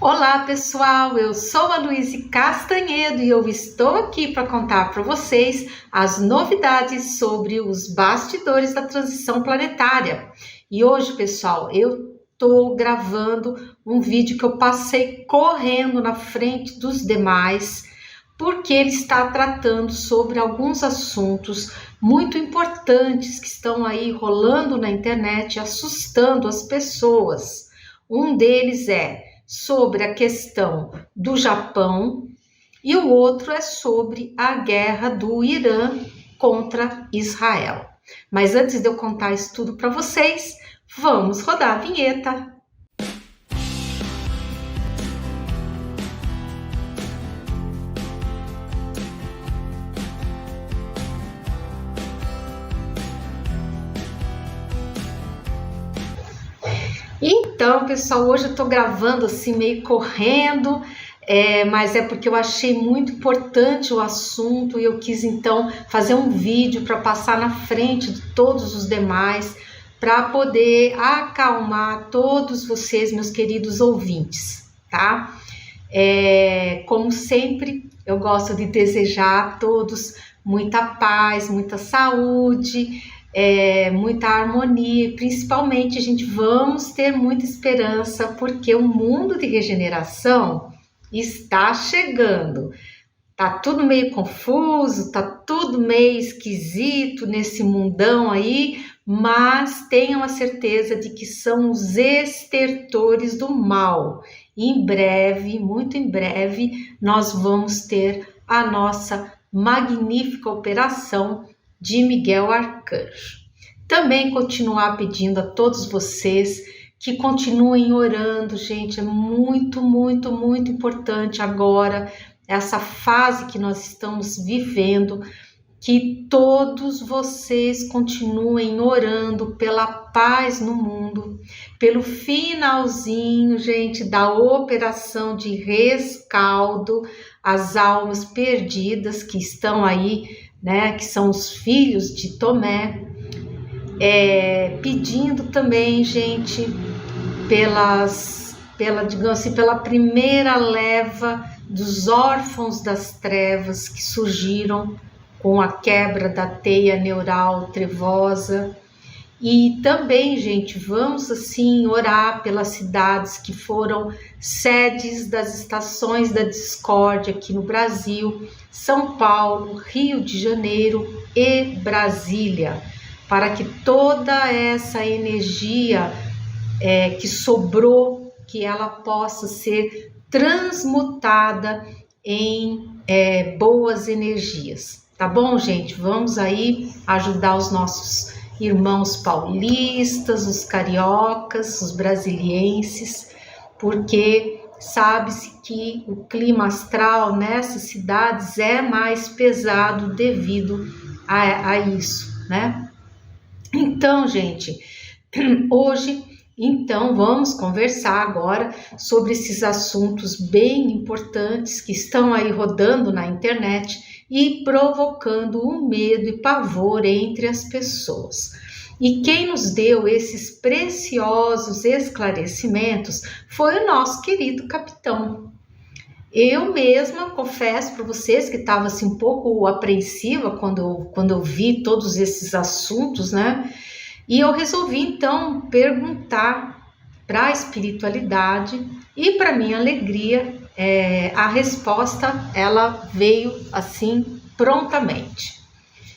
Olá pessoal, eu sou a Luíse Castanhedo e eu estou aqui para contar para vocês as novidades sobre os bastidores da transição planetária. E hoje, pessoal, eu estou gravando um vídeo que eu passei correndo na frente dos demais, porque ele está tratando sobre alguns assuntos muito importantes que estão aí rolando na internet, assustando as pessoas. Um deles é sobre a questão do Japão e o outro é sobre a guerra do Irã contra Israel. Mas antes de eu contar isso tudo para vocês, vamos rodar a vinheta. Então, pessoal, hoje eu estou gravando assim meio correndo, mas é porque eu achei muito importante o assunto e eu quis então fazer um vídeo para passar na frente de todos os demais, para poder acalmar todos vocês, meus queridos ouvintes, tá? Como sempre, eu gosto de desejar a todos muita paz, muita saúde, muita harmonia, e principalmente, gente, vamos ter muita esperança, porque o mundo de regeneração está chegando. Tá tudo meio confuso, tá tudo meio esquisito nesse mundão aí, mas tenham a certeza de que são os estertores do mal. E em breve, muito em breve, nós vamos ter a nossa magnífica operação de Miguel Arcanjo. Também continuar pedindo a todos vocês que continuem orando, gente, é muito, muito, muito importante agora, essa fase que nós estamos vivendo, que todos vocês continuem orando pela paz no mundo, pelo finalzinho, gente, da operação de rescaldo, as almas perdidas que estão aí, né, que são os filhos de Tomé, pedindo também, gente, digamos assim, pela primeira leva dos órfãos das trevas que surgiram com a quebra da teia neural trevosa. E também, gente, vamos assim orar pelas cidades que foram sedes das estações da discórdia aqui no Brasil, São Paulo, Rio de Janeiro e Brasília, para que toda essa energia que sobrou, que ela possa ser transmutada em boas energias. Tá bom, gente? Vamos aí ajudar os nossos irmãos paulistas, os cariocas, os brasilienses, porque sabe-se que o clima astral nessas cidades é mais pesado devido a isso, né? Então, gente, hoje, então, vamos conversar agora sobre esses assuntos bem importantes que estão aí rodando na internet e provocando o medo e pavor entre as pessoas. E quem nos deu esses preciosos esclarecimentos foi o nosso querido capitão. Eu mesma confesso para vocês que estava assim, um pouco apreensiva quando eu vi todos esses assuntos, né? E eu resolvi então perguntar para a espiritualidade e, para minha alegria, a resposta ela veio assim prontamente.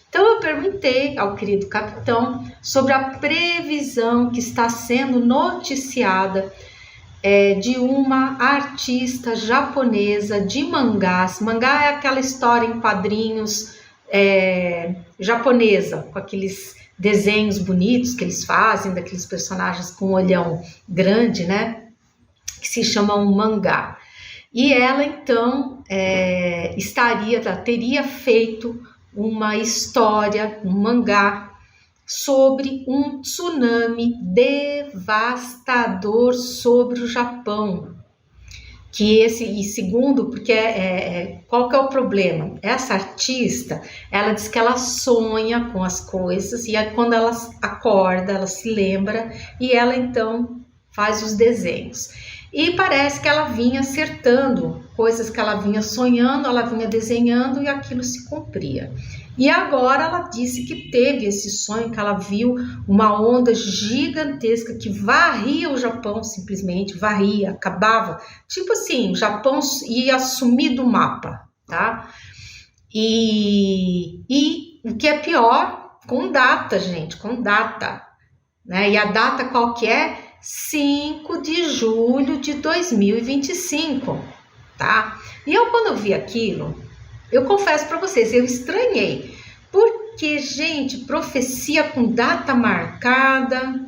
Então eu perguntei ao querido capitão sobre a previsão que está sendo noticiada de uma artista japonesa de mangás. Mangá é aquela história em quadrinhos japonesa, com aqueles desenhos bonitos que eles fazem, daqueles personagens com um olhão grande, né? Que se chama um mangá. E ela, então, teria feito uma história, um mangá, sobre um tsunami devastador sobre o Japão. E segundo, porque qual que é o problema? Essa artista, ela diz que ela sonha com as coisas e aí, quando ela acorda, ela se lembra e ela então faz os desenhos. E parece que ela vinha acertando coisas que ela vinha sonhando, ela vinha desenhando e aquilo se cumpria. E agora ela disse que teve esse sonho, que ela viu uma onda gigantesca que varria o Japão, simplesmente varria, acabava. Tipo assim, o Japão ia sumir do mapa, tá? E o que é pior, com data, gente, com data. Né? E a data qual que é? 5 de julho de 2025, tá? E eu, quando eu vi aquilo, eu confesso para vocês, eu estranhei. Porque, gente, profecia com data marcada,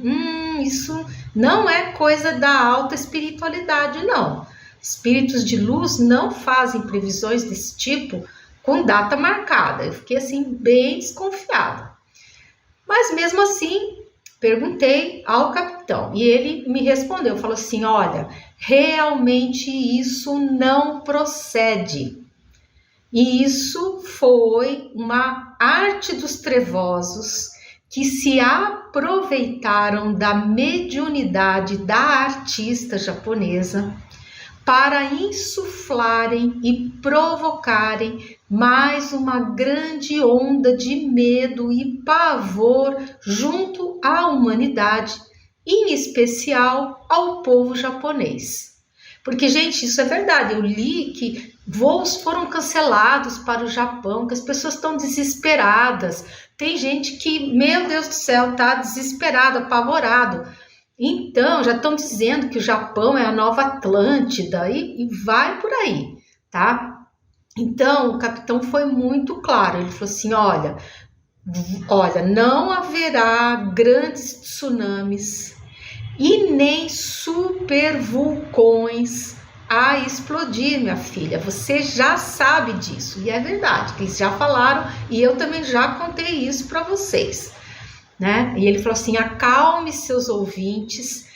isso não é coisa da alta espiritualidade, não. Espíritos de luz não fazem previsões desse tipo com data marcada. Eu fiquei, assim, bem desconfiada. Mas, mesmo assim, perguntei ao capitão e ele me respondeu, falou assim, olha, realmente isso não procede. E isso foi uma arte dos trevosos que se aproveitaram da mediunidade da artista japonesa para insuflarem e provocarem mais uma grande onda de medo e pavor junto à humanidade, em especial ao povo japonês. Porque, gente, isso é verdade, eu li que voos foram cancelados para o Japão, que as pessoas estão desesperadas, tem gente que, meu Deus do céu, está desesperado, apavorado. Então, já estão dizendo que o Japão é a nova Atlântida e vai por aí, tá? Então, o capitão foi muito claro, ele falou assim, olha, não haverá grandes tsunamis e nem supervulcões a explodir, minha filha, você já sabe disso, e é verdade, que eles já falaram, e eu também já contei isso para vocês. Né? E ele falou assim, acalme seus ouvintes,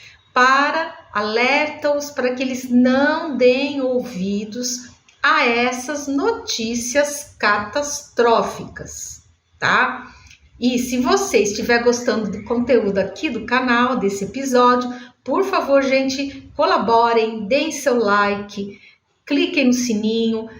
alerta-os para que eles não deem ouvidos a essas notícias catastróficas, tá? E se você estiver gostando do conteúdo aqui do canal, desse episódio, por favor, gente, colaborem, deem seu like, cliquem no sininho,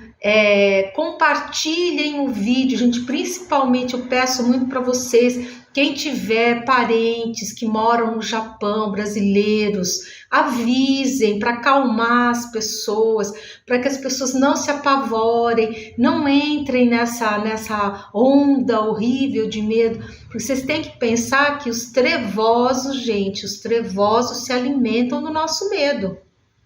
compartilhem o vídeo, gente, principalmente eu peço muito para vocês, quem tiver parentes que moram no Japão, brasileiros, avisem para acalmar as pessoas, para que as pessoas não se apavorem, não entrem nessa onda horrível de medo, porque vocês têm que pensar que os trevosos, gente, os trevosos se alimentam do nosso medo.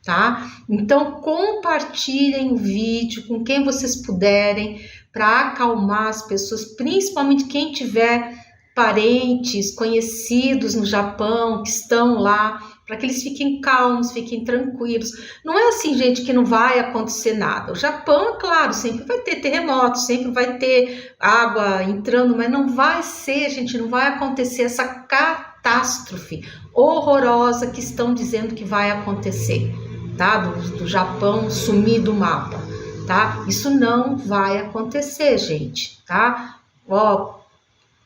Tá? Então compartilhem o vídeo com quem vocês puderem para acalmar as pessoas, principalmente quem tiver parentes, conhecidos no Japão que estão lá, para que eles fiquem calmos, fiquem tranquilos. Não é assim, gente, que não vai acontecer nada. O Japão, é claro, sempre vai ter terremotos, sempre vai ter água entrando, mas não vai ser, gente, não vai acontecer essa catástrofe horrorosa que estão dizendo que vai acontecer. Tá? Do Japão sumir do mapa, tá? Isso não vai acontecer, gente, tá?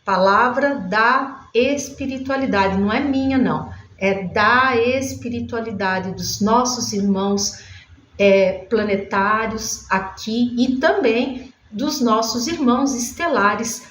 Palavra da espiritualidade, não é minha, não, é da espiritualidade dos nossos irmãos planetários aqui e também dos nossos irmãos estelares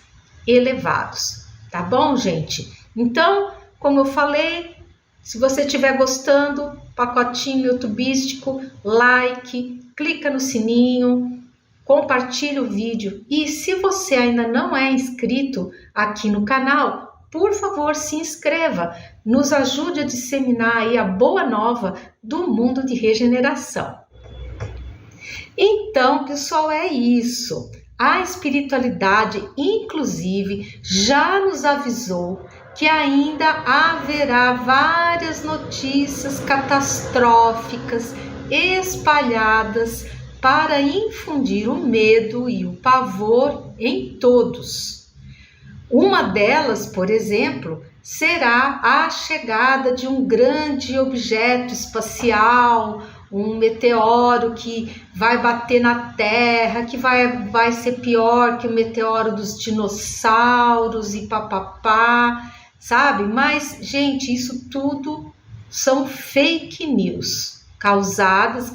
elevados, tá bom, gente? Então, como eu falei, se você estiver gostando, pacotinho youtubístico, like, clica no sininho, compartilha o vídeo. E se você ainda não é inscrito aqui no canal, por favor, se inscreva. Nos ajude a disseminar aí a boa nova do mundo de regeneração. Então, pessoal, é isso. A espiritualidade, inclusive, já nos avisou que ainda haverá várias notícias catastróficas espalhadas para infundir o medo e o pavor em todos. Uma delas, por exemplo, será a chegada de um grande objeto espacial, um meteoro que vai bater na Terra, que vai ser pior que o meteoro dos dinossauros e papapá, sabe? Mas, gente, isso tudo são fake news, causadas,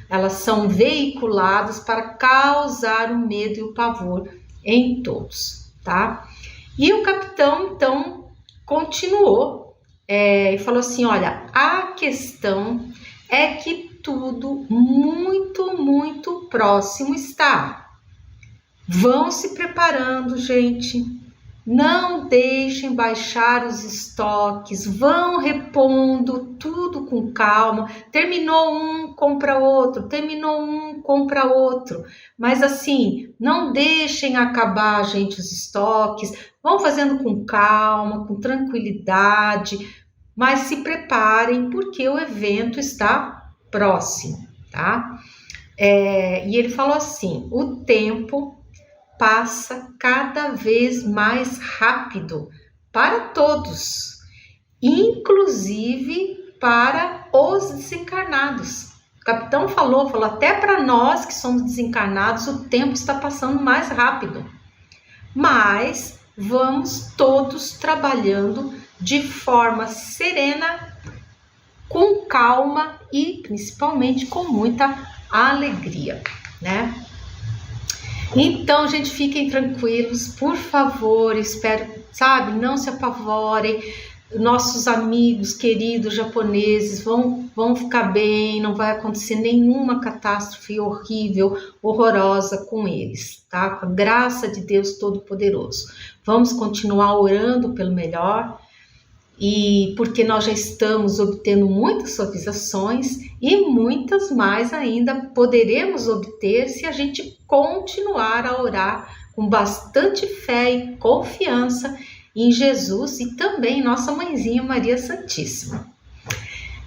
elas são veiculadas para causar o medo e o pavor em todos, tá? E o capitão, então, continuou e falou assim, olha, a questão é que tudo muito, muito próximo está. Vão se preparando, gente. Não deixem baixar os estoques, vão repondo tudo com calma. Terminou um, compra outro, terminou um, compra outro. Mas assim, não deixem acabar, gente, os estoques. Vão fazendo com calma, com tranquilidade, mas se preparem porque o evento está próximo, tá? E ele falou assim, o tempo passa cada vez mais rápido para todos, inclusive para os desencarnados. O capitão falou até para nós que somos desencarnados, o tempo está passando mais rápido. Mas vamos todos trabalhando de forma serena, com calma e principalmente com muita alegria, né? Então, gente, fiquem tranquilos, por favor, espero, sabe, não se apavorem, nossos amigos queridos japoneses vão ficar bem, não vai acontecer nenhuma catástrofe horrível, horrorosa com eles, tá? Com a graça de Deus Todo-Poderoso. Vamos continuar orando pelo melhor, e porque nós já estamos obtendo muitas suavizações e muitas mais ainda poderemos obter se a gente continuar a orar com bastante fé e confiança em Jesus e também em nossa mãezinha Maria Santíssima.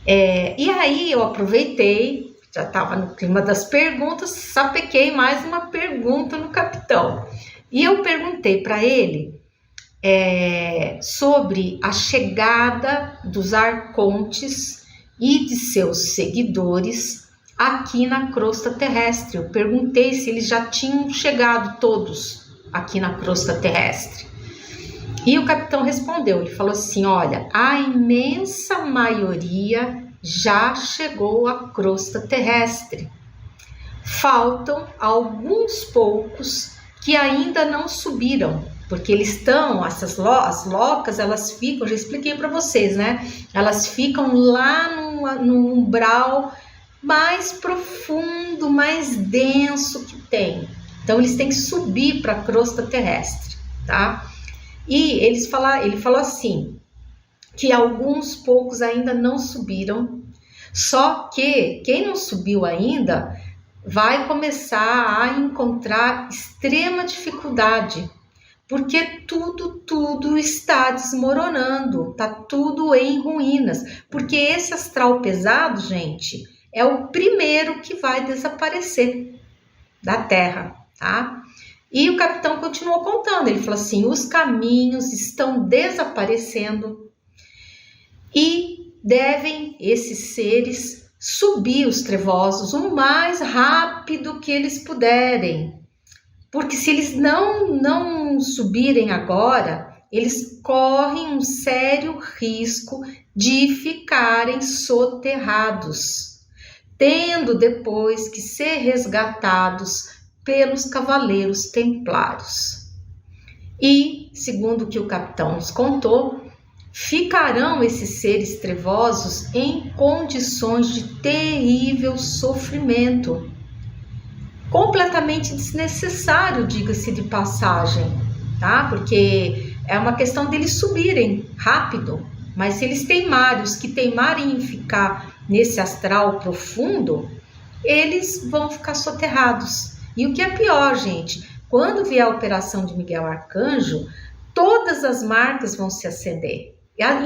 E aí eu aproveitei, já estava no clima das perguntas, sapequei mais uma pergunta no capitão. E eu perguntei para ele sobre a chegada dos arcontes e de seus seguidores aqui na crosta terrestre. Eu perguntei se eles já tinham chegado todos aqui na crosta terrestre. E o capitão respondeu, ele falou assim, olha, a imensa maioria já chegou à crosta terrestre. Faltam alguns poucos que ainda não subiram, porque eles estão, as locas, elas ficam, já expliquei para vocês, né? Elas ficam lá no umbral mais profundo, mais denso que tem. Então, eles têm que subir para a crosta terrestre, tá? E ele falou assim, que alguns poucos ainda não subiram, só que quem não subiu ainda vai começar a encontrar extrema dificuldade, porque tudo está desmoronando, tá tudo em ruínas, porque esse astral pesado, gente, é o primeiro que vai desaparecer da Terra, tá? E o capitão continuou contando, ele falou assim, os caminhos estão desaparecendo e devem esses seres subir os trevosos o mais rápido que eles puderem, porque se eles não subirem agora, eles correm um sério risco de ficarem soterrados, tendo depois que ser resgatados pelos cavaleiros templários. E, segundo o que o capitão nos contou, ficarão esses seres trevosos em condições de terrível sofrimento, completamente desnecessário, diga-se de passagem, tá? Porque é uma questão deles subirem rápido, mas se eles os que teimarem em ficar nesse astral profundo, eles vão ficar soterrados. E o que é pior, gente, quando vier a operação de Miguel Arcanjo, todas as marcas vão se acender,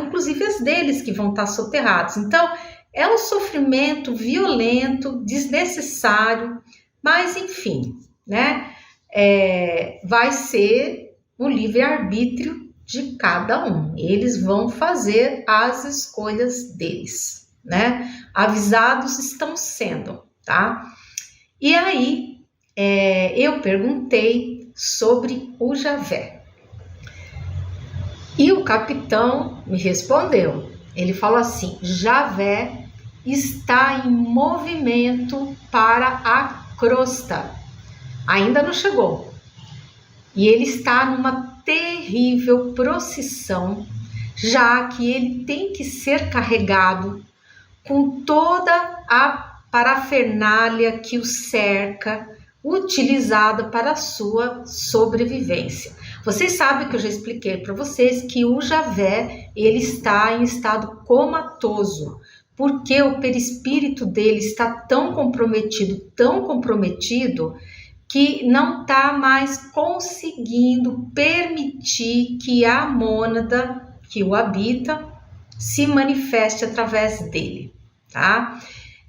inclusive as deles que vão estar soterrados. Então, é um sofrimento violento, desnecessário, mas enfim, né? Vai ser o livre-arbítrio de cada um. Eles vão fazer as escolhas deles, né? Avisados estão sendo, tá? E aí, eu perguntei sobre o Javé. E o capitão me respondeu. Ele falou assim, Javé está em movimento para a crosta. Ainda não chegou. E ele está numa terrível procissão, já que ele tem que ser carregado com toda a parafernália que o cerca, utilizada para a sua sobrevivência. Vocês sabem que eu já expliquei para vocês que o Javé, ele está em estado comatoso, porque o perispírito dele está tão comprometido, que não está mais conseguindo permitir que a mônada que o habita se manifeste através dele, tá?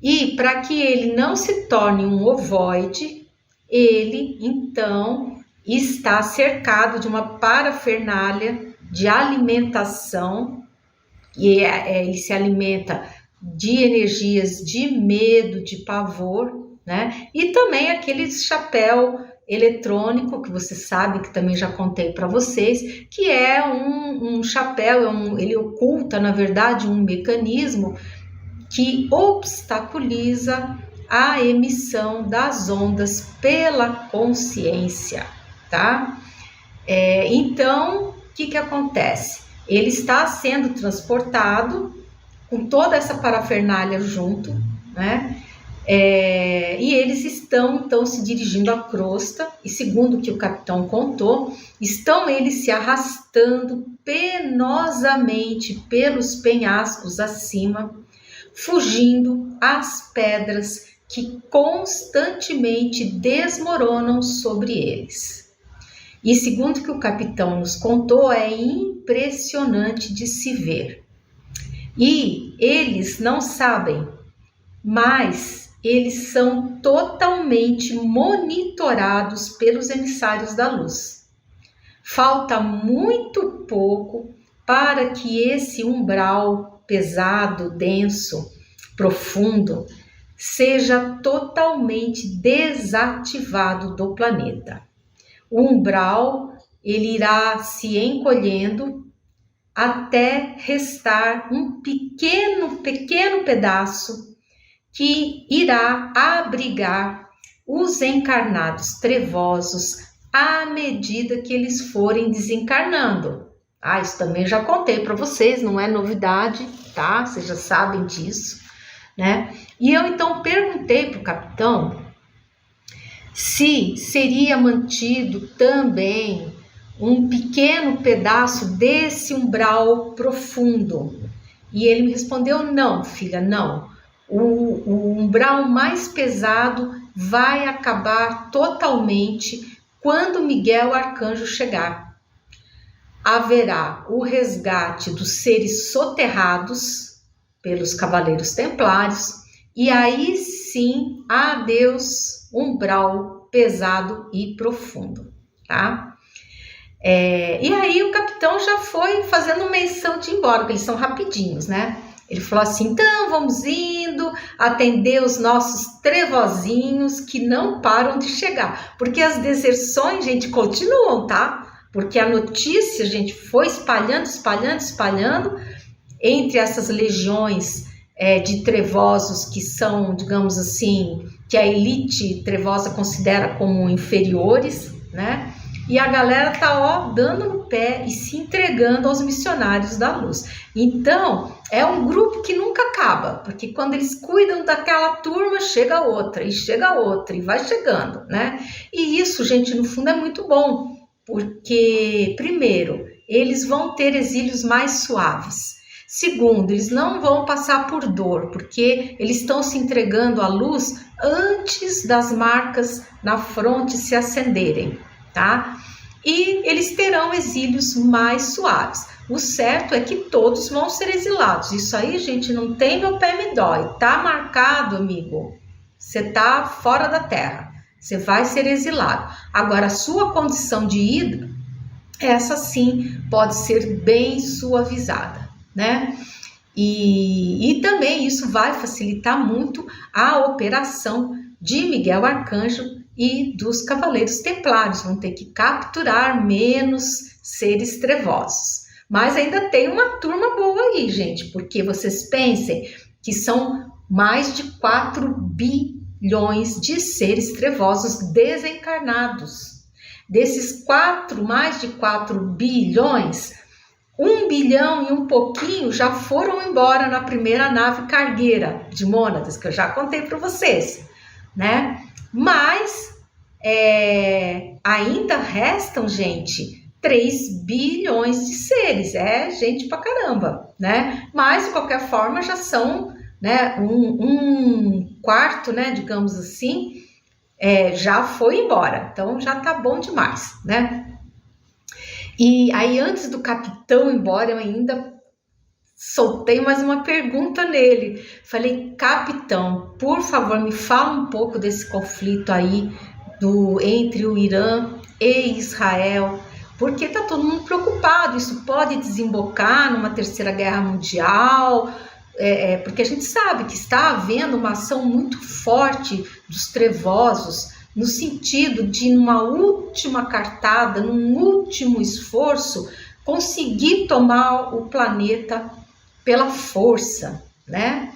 E para que ele não se torne um ovoide, ele então está cercado de uma parafernália de alimentação, e ele se alimenta de energias de medo, de pavor, né? E também aquele chapéu eletrônico, que vocês sabem, que também já contei para vocês, que é um chapéu, ele oculta, na verdade, um mecanismo que obstaculiza a emissão das ondas pela consciência, tá? Então, o que acontece? Ele está sendo transportado com toda essa parafernália junto, né? E eles estão então se dirigindo à crosta, e segundo o que o capitão contou, estão eles se arrastando penosamente pelos penhascos acima, fugindo às pedras que constantemente desmoronam sobre eles. E segundo o que o capitão nos contou, é impressionante de se ver. E eles não sabem, mas eles são totalmente monitorados pelos emissários da luz. Falta muito pouco para que esse umbral pesado, denso, profundo, seja totalmente desativado do planeta. O umbral, ele irá se encolhendo até restar um pequeno pedaço que irá abrigar os encarnados trevosos à medida que eles forem desencarnando. Isso também já contei para vocês, não é novidade, tá? Vocês já sabem disso, né? E eu então perguntei para o capitão se seria mantido também um pequeno pedaço desse umbral profundo. E ele me respondeu: não, filha, não. O umbral mais pesado vai acabar totalmente quando Miguel Arcanjo chegar. Haverá o resgate dos seres soterrados pelos Cavaleiros Templários, e aí sim, adeus, umbral pesado e profundo, tá? E aí o capitão já foi fazendo menção de ir embora, porque eles são rapidinhos, né? Ele falou assim: então vamos indo atender os nossos trevozinhos que não param de chegar, porque as deserções, gente, continuam, tá? Porque a notícia, gente, foi espalhando entre essas legiões de trevosos que são, digamos assim, que a elite trevosa considera como inferiores, né? E a galera tá dando no pé e se entregando aos missionários da luz. Então, é um grupo que nunca acaba, porque quando eles cuidam daquela turma, chega outra, e vai chegando, né? E isso, gente, no fundo é muito bom, porque, primeiro, eles vão ter exílios mais suaves. Segundo, eles não vão passar por dor, porque eles estão se entregando à luz antes das marcas na fronte se acenderem, tá? E eles terão exílios mais suaves. O certo é que todos vão ser exilados. Isso aí, gente, não tem meu pé me dói. Tá marcado, amigo. Você tá fora da terra. Você vai ser exilado. Agora, a sua condição de ida, essa sim pode ser bem suavizada, né? E também isso vai facilitar muito a operação de Miguel Arcanjo e dos Cavaleiros Templários. Vão ter que capturar menos seres trevosos. Mas ainda tem uma turma boa aí, gente, porque vocês pensem que são mais de 4 bilhões de seres trevosos desencarnados. Desses mais de 4 bilhões, 1 bilhão e um pouquinho já foram embora na primeira nave cargueira de mônadas, que eu já contei para vocês, né? Mas ainda restam, gente, 3 bilhões de seres, gente pra caramba, né? Mas, de qualquer forma, já são, né, um quarto, né, digamos assim, já foi embora, então já tá bom demais, né? E aí, antes do capitão ir embora, eu ainda soltei mais uma pergunta nele. Falei, capitão, por favor, me fala um pouco desse conflito aí entre o Irã e Israel, porque tá todo mundo preocupado, isso pode desembocar numa terceira guerra mundial, porque a gente sabe que está havendo uma ação muito forte dos trevosos, no sentido de, numa última cartada, num último esforço, conseguir tomar o planeta pela força, né?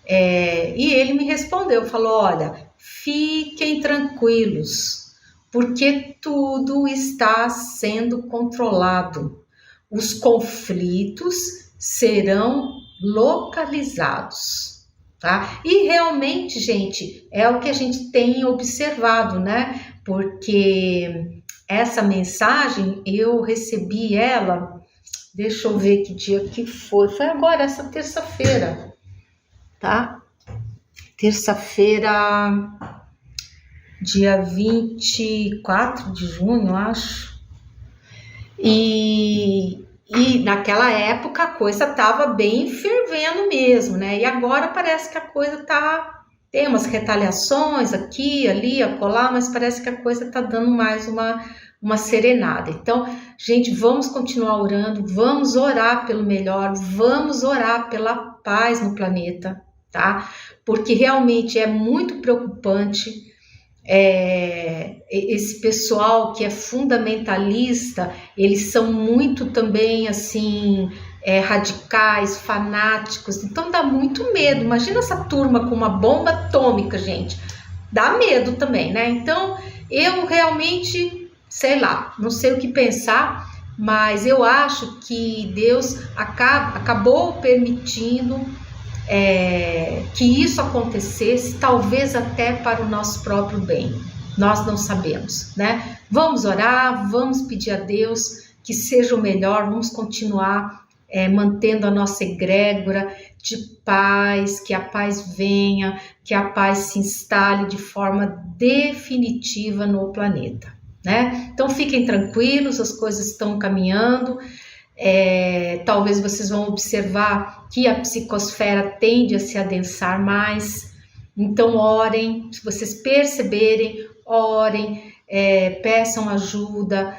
E ele me respondeu, falou, olha, fiquem tranquilos, porque tudo está sendo controlado. Os conflitos serão localizados. Tá? E realmente, gente, é o que a gente tem observado, né? Porque essa mensagem, eu recebi ela, deixa eu ver que dia que foi agora, essa terça-feira, tá? Terça-feira, dia 24 de junho, acho. E naquela época a coisa estava bem fervendo mesmo, né? E agora parece que a coisa tem umas retaliações aqui, ali, acolá, mas parece que a coisa está dando mais uma serenada. Então, gente, vamos continuar orando, vamos orar pelo melhor, vamos orar pela paz no planeta, tá? Porque realmente é muito preocupante. Esse pessoal que é fundamentalista, eles são muito também assim, radicais, fanáticos, então dá muito medo. Imagina essa turma com uma bomba atômica, gente, dá medo também, né? Então eu realmente, sei lá, não sei o que pensar, mas eu acho que Deus acabou permitindo que isso acontecesse, talvez até para o nosso próprio bem, nós não sabemos, né? Vamos orar, vamos pedir a Deus que seja o melhor, vamos continuar mantendo a nossa egrégora de paz, que a paz venha, que a paz se instale de forma definitiva no planeta, né? Então fiquem tranquilos, as coisas estão caminhando. Talvez vocês vão observar que a psicosfera tende a se adensar mais, então orem, se vocês perceberem, orem, peçam ajuda,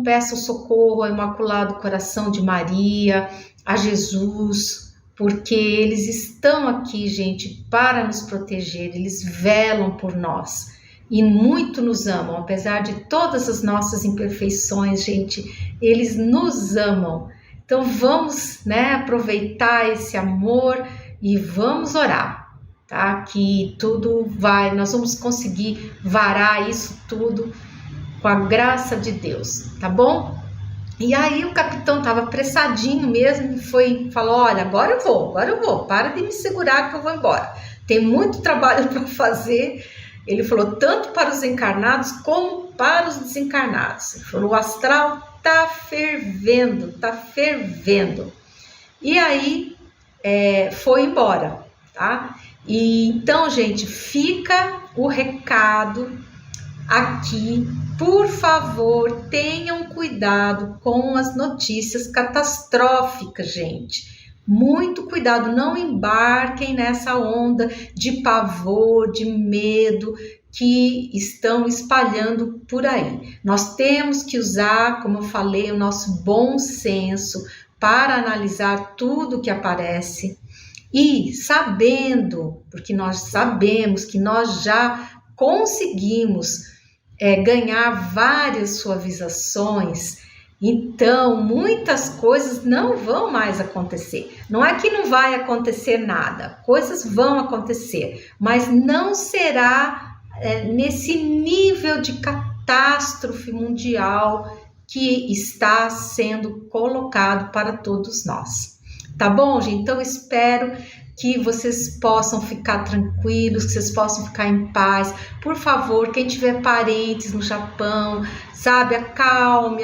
peçam socorro ao Imaculado Coração de Maria, a Jesus, porque eles estão aqui, gente, para nos proteger, eles velam por nós. E muito nos amam, apesar de todas as nossas imperfeições, gente, eles nos amam. Então vamos, né, aproveitar esse amor e vamos orar, tá? Que nós vamos conseguir varar isso tudo com a graça de Deus, tá bom? E aí o capitão estava apressadinho mesmo e falou, olha, agora eu vou, para de me segurar que eu vou embora. Tem muito trabalho para fazer. Ele falou tanto para os encarnados como para os desencarnados. Ele falou, o astral tá fervendo. E aí foi embora, tá? E então, gente, fica o recado aqui. Por favor, tenham cuidado com as notícias catastróficas, gente. Muito cuidado, não embarquem nessa onda de pavor, de medo que estão espalhando por aí. Nós temos que usar, como eu falei, o nosso bom senso para analisar tudo que aparece e sabendo, porque nós sabemos que nós já conseguimos ganhar várias suavizações Então, muitas coisas não vão mais acontecer. Não é que não vai acontecer nada, coisas vão acontecer, mas não será nesse nível de catástrofe mundial que está sendo colocado para todos nós. Tá bom, gente? Então, espero que vocês possam ficar tranquilos, que vocês possam ficar em paz. Por favor, quem tiver parentes no Japão, sabe, acalme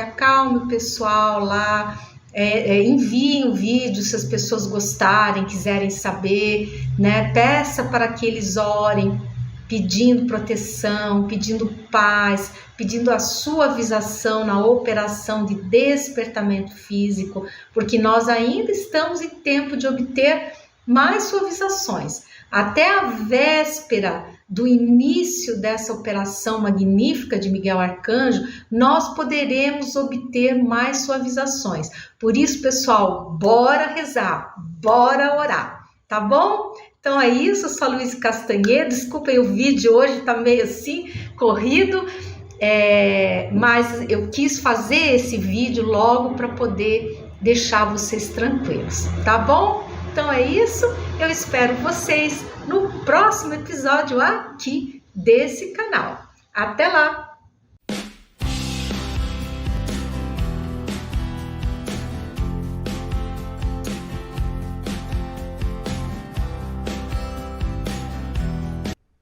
o pessoal lá, enviem o vídeo se as pessoas gostarem, quiserem saber, né? Peça para que eles orem, pedindo proteção, pedindo paz, pedindo a suavização na operação de despertamento físico, porque nós ainda estamos em tempo de obter mais suavizações. Até a véspera do início dessa operação magnífica de Miguel Arcanjo, nós poderemos obter mais suavizações. Por isso, pessoal, bora rezar, bora orar, tá bom? Então é isso, eu sou a Luísa Castanhedo, desculpem o vídeo hoje, tá meio assim, corrido, mas eu quis fazer esse vídeo logo para poder deixar vocês tranquilos, tá bom? Então é isso, eu espero vocês no próximo episódio aqui desse canal. Até lá!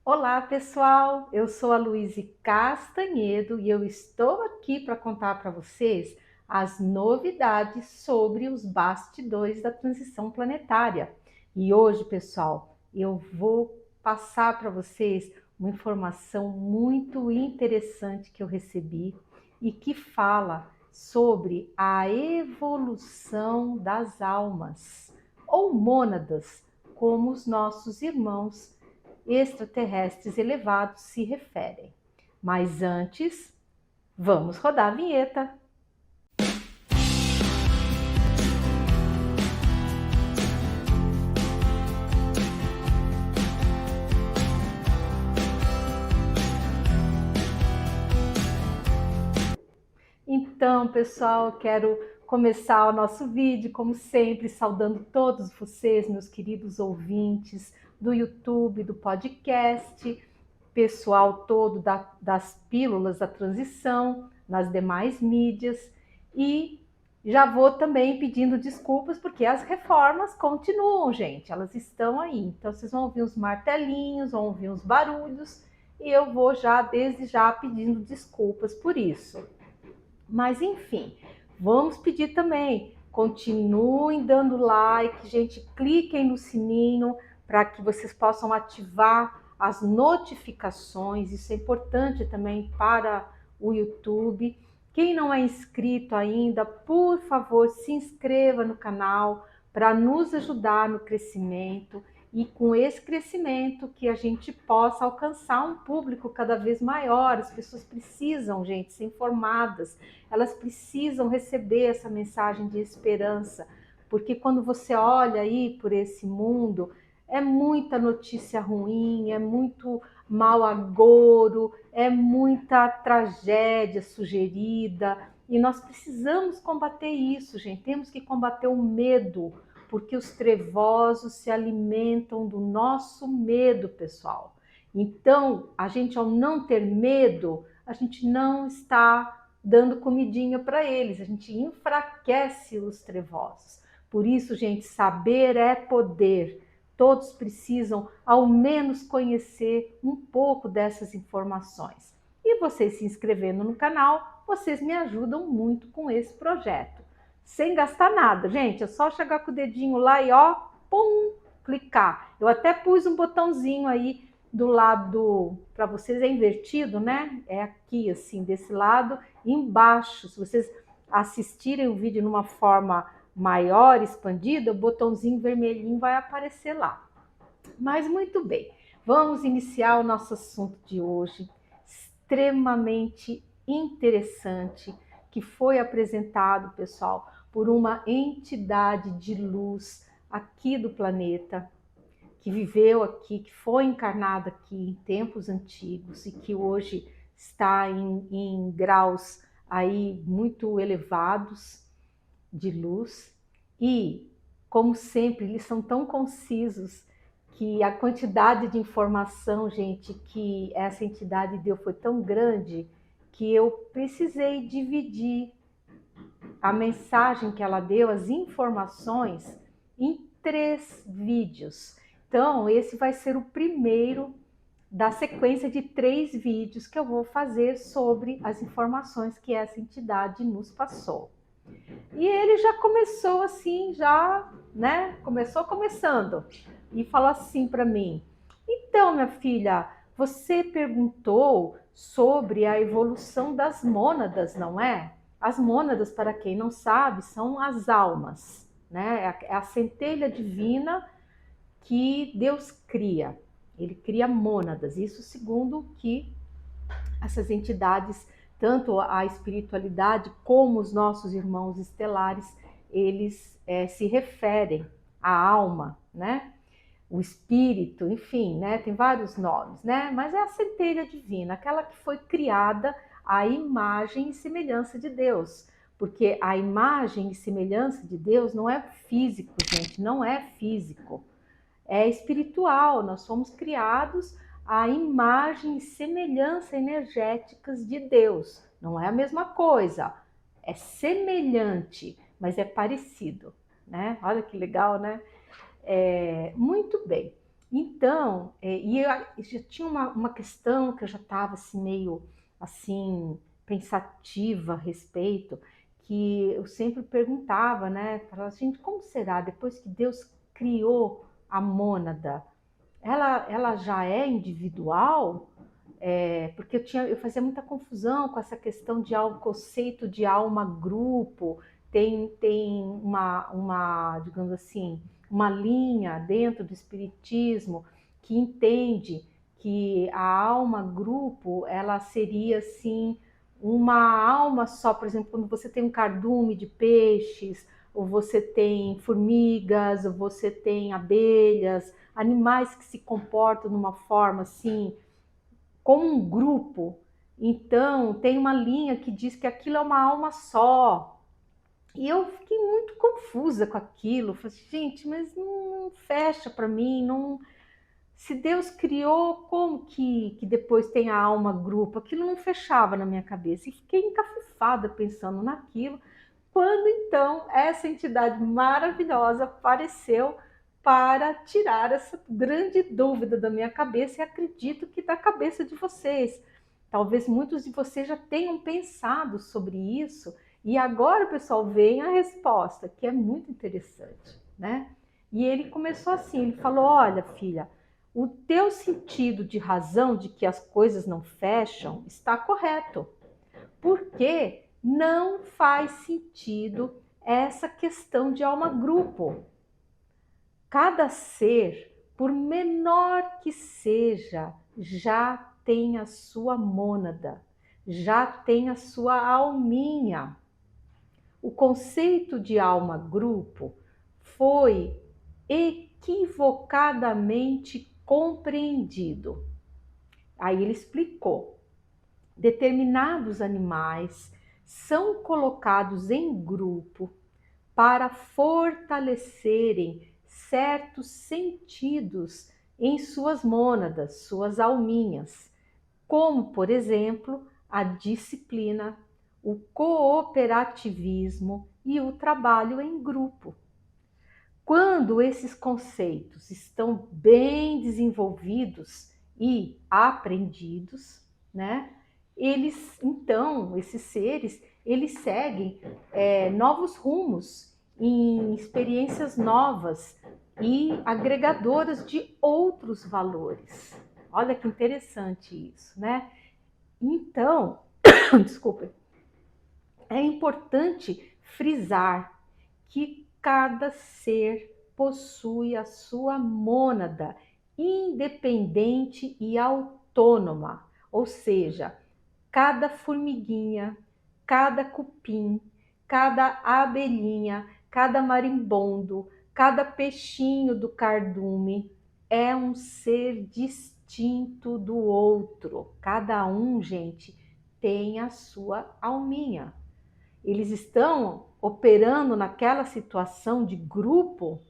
Olá pessoal, eu sou a Luísa Castanhedo e eu estou aqui para contar para vocês as novidades sobre os bastidores da transição planetária. E hoje, pessoal, eu vou passar para vocês uma informação muito interessante que eu recebi e que fala sobre a evolução das almas, ou mônadas, como os nossos irmãos extraterrestres elevados se referem. Mas antes, vamos rodar a vinheta. Então, pessoal, quero começar o nosso vídeo, como sempre, saudando todos vocês, meus queridos ouvintes do YouTube, do podcast, pessoal todo das pílulas da transição, nas demais mídias, e já vou também pedindo desculpas, porque as reformas continuam, gente, elas estão aí. Então, vocês vão ouvir uns martelinhos, vão ouvir uns barulhos, e eu vou desde já pedindo desculpas por isso. Mas enfim, vamos pedir também, continuem dando like, gente, cliquem no sininho para que vocês possam ativar as notificações, isso é importante também para o YouTube. Quem não é inscrito ainda, por favor, se inscreva no canal para nos ajudar no crescimento e com esse crescimento que a gente possa alcançar um público cada vez maior. As pessoas precisam, gente, ser informadas, elas precisam receber essa mensagem de esperança, porque quando você olha aí por esse mundo, é muita notícia ruim, é muito mau agouro, é muita tragédia sugerida, e nós precisamos combater isso, gente. Temos que combater o medo, porque os trevosos se alimentam do nosso medo, pessoal. Então, a gente, ao não ter medo, a gente não está dando comidinha para eles, a gente enfraquece os trevosos. Por isso, gente, saber é poder. Todos precisam, ao menos, conhecer um pouco dessas informações. E vocês se inscrevendo no canal, vocês me ajudam muito com esse projeto. Sem gastar nada, gente, é só chegar com o dedinho lá e ó, pum, clicar. Eu até pus um botãozinho aí do lado, para vocês é invertido, né? É aqui assim, desse lado, e embaixo. Se vocês assistirem o vídeo numa forma maior, expandida, o botãozinho vermelhinho vai aparecer lá. Mas muito bem, vamos iniciar o nosso assunto de hoje, extremamente interessante, que foi apresentado, pessoal, por uma entidade de luz aqui do planeta, que viveu aqui, que foi encarnada aqui em tempos antigos e que hoje está em graus aí muito elevados de luz e, como sempre, eles são tão concisos que a quantidade de informação, gente, que essa entidade deu foi tão grande que eu precisei dividir a mensagem que ela deu, as informações, em 3 vídeos. Então, esse vai ser o primeiro da sequência de 3 vídeos que eu vou fazer sobre as informações que essa entidade nos passou. E ele já começou assim, começando, e falou assim para mim: então, minha filha, você perguntou sobre a evolução das mônadas, não é? As mônadas, para quem não sabe, são as almas, né? É a centelha divina que Deus cria. Ele cria mônadas, isso segundo o que essas entidades, tanto a espiritualidade como os nossos irmãos estelares, eles se referem à alma, né? O espírito, enfim, né? Tem vários nomes, né? Mas é a centelha divina, aquela que foi criada à imagem e semelhança de Deus. Porque a imagem e semelhança de Deus não é físico, gente, não é físico. É espiritual, nós somos criados à imagem e semelhança energéticas de Deus. Não é a mesma coisa, é semelhante, mas é parecido, né? Olha que legal, né? Muito bem. Então, e eu já tinha uma questão que eu já estava assim, meio assim, pensativa a respeito, que eu sempre perguntava, né? Falava, gente, como será depois que Deus criou a mônada? Ela já é individual? Porque eu fazia muita confusão com essa questão de conceito de alma-grupo. Tem digamos assim, uma linha dentro do espiritismo que entende que a alma-grupo, ela seria assim, uma alma só. Por exemplo, quando você tem um cardume de peixes, ou você tem formigas, ou você tem abelhas, animais que se comportam de uma forma assim, como um grupo. Então, tem uma linha que diz que aquilo é uma alma só. E eu fiquei muito confusa com aquilo. Falei, gente, mas não fecha para mim. Não... Se Deus criou, como que depois tem a alma grupo? Aquilo não fechava na minha cabeça. E fiquei encafufada pensando naquilo. Quando então essa entidade maravilhosa apareceu para tirar essa grande dúvida da minha cabeça, e acredito que da cabeça de vocês. Talvez muitos de vocês já tenham pensado sobre isso, e agora, pessoal, vem a resposta, que é muito interessante, né? E ele começou assim, ele falou: olha, filha, o teu sentido de razão de que as coisas não fecham está correto. Porque não faz sentido essa questão de alma-grupo. Cada ser, por menor que seja, já tem a sua mônada, já tem a sua alminha. O conceito de alma-grupo foi equivocadamente compreendido. Aí ele explicou: determinados animais são colocados em grupo para fortalecerem certos sentidos em suas mônadas, suas alminhas, como, por exemplo, a disciplina, o cooperativismo e o trabalho em grupo. Quando esses conceitos estão bem desenvolvidos e aprendidos, né? Esses seres, eles seguem novos rumos em experiências novas e agregadoras de outros valores. Olha que interessante isso, né? Então, desculpe, é importante frisar que cada ser possui a sua mônada independente e autônoma, ou seja, cada formiguinha, cada cupim, cada abelhinha, cada marimbondo, cada peixinho do cardume é um ser distinto do outro. Cada um, gente, têm a sua alminha. Eles estão operando naquela situação de grupo,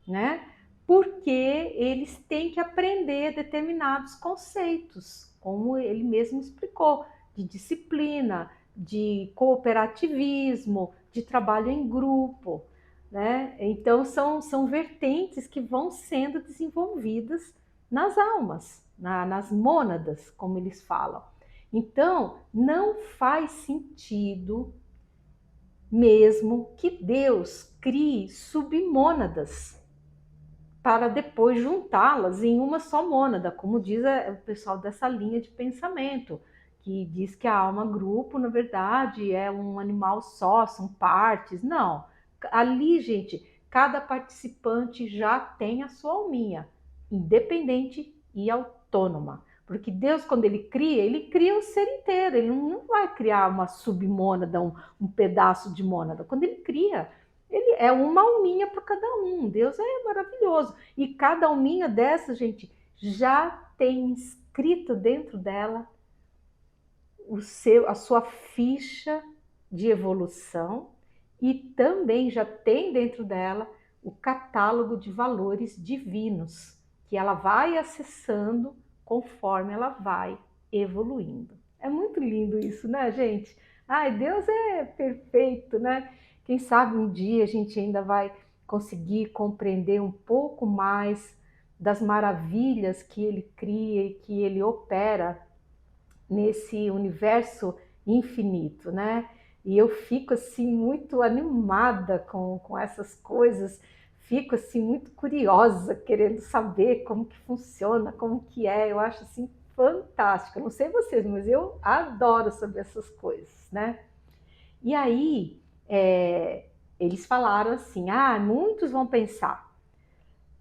né? Porque eles têm que aprender determinados conceitos, como ele mesmo explicou, de disciplina, de cooperativismo, de trabalho em grupo, né? Então são vertentes que vão sendo desenvolvidas nas almas, nas mônadas, como eles falam. Então, não faz sentido mesmo que Deus crie submônadas para depois juntá-las em uma só mônada, como diz o pessoal dessa linha de pensamento, que diz que a alma grupo, na verdade, é um animal só, são partes. Não, ali, gente, cada participante já tem a sua alminha, independente e autônoma. Porque Deus, quando ele cria o ser inteiro, ele não vai criar uma submônada, um pedaço de mônada. Quando ele cria, ele é uma alminha para cada um. Deus é maravilhoso. E cada alminha dessa, gente, já tem escrito dentro dela a sua ficha de evolução e também já tem dentro dela o catálogo de valores divinos que ela vai acessando conforme ela vai evoluindo. É muito lindo isso, né, gente? Ai, Deus é perfeito, né? Quem sabe um dia a gente ainda vai conseguir compreender um pouco mais das maravilhas que ele cria e que ele opera nesse universo infinito, né? E eu fico assim muito animada com essas coisas, fico assim muito curiosa, querendo saber como que funciona, como que é. Eu acho assim fantástico. Eu não sei vocês, mas eu adoro saber essas coisas, né? E aí eles falaram assim: muitos vão pensar,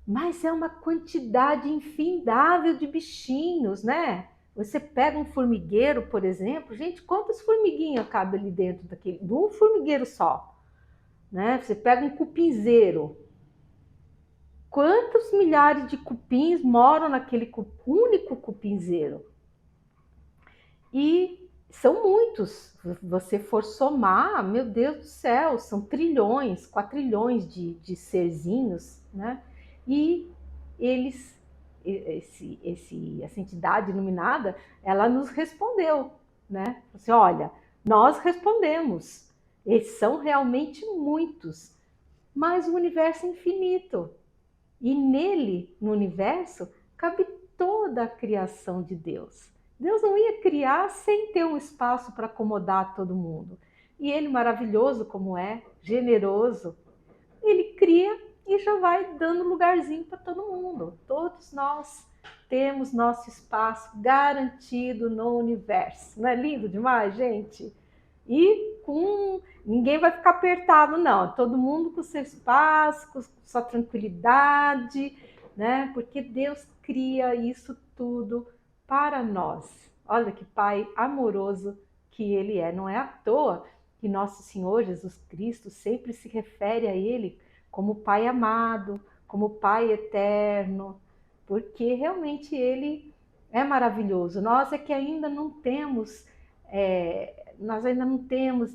mas é uma quantidade infindável de bichinhos, né? Você pega um formigueiro, por exemplo, gente, quantas formiguinhas cabe ali dentro de um formigueiro só, né? Você pega um cupinzeiro, quantos milhares de cupins moram naquele único cupinzeiro? E são muitos. Se você for somar, meu Deus do céu, são trilhões, quatrilhões de serzinhos, né? E eles, essa entidade iluminada, ela nos respondeu, né? Assim, olha, nós respondemos. Eles são realmente muitos, mas o universo é infinito. E nele, no universo, cabe toda a criação de Deus. Deus não ia criar sem ter um espaço para acomodar todo mundo. E ele, maravilhoso como é, generoso, ele cria e já vai dando lugarzinho para todo mundo. Todos nós temos nosso espaço garantido no universo. Não é lindo demais, gente? E ninguém vai ficar apertado, não. Todo mundo com seu espaço, com sua tranquilidade, né? Porque Deus cria isso tudo para nós. Olha que Pai amoroso que Ele é. Não é à toa que nosso Senhor Jesus Cristo sempre se refere a Ele como Pai amado, como Pai eterno, porque realmente Ele é maravilhoso. Nós é que ainda não temos,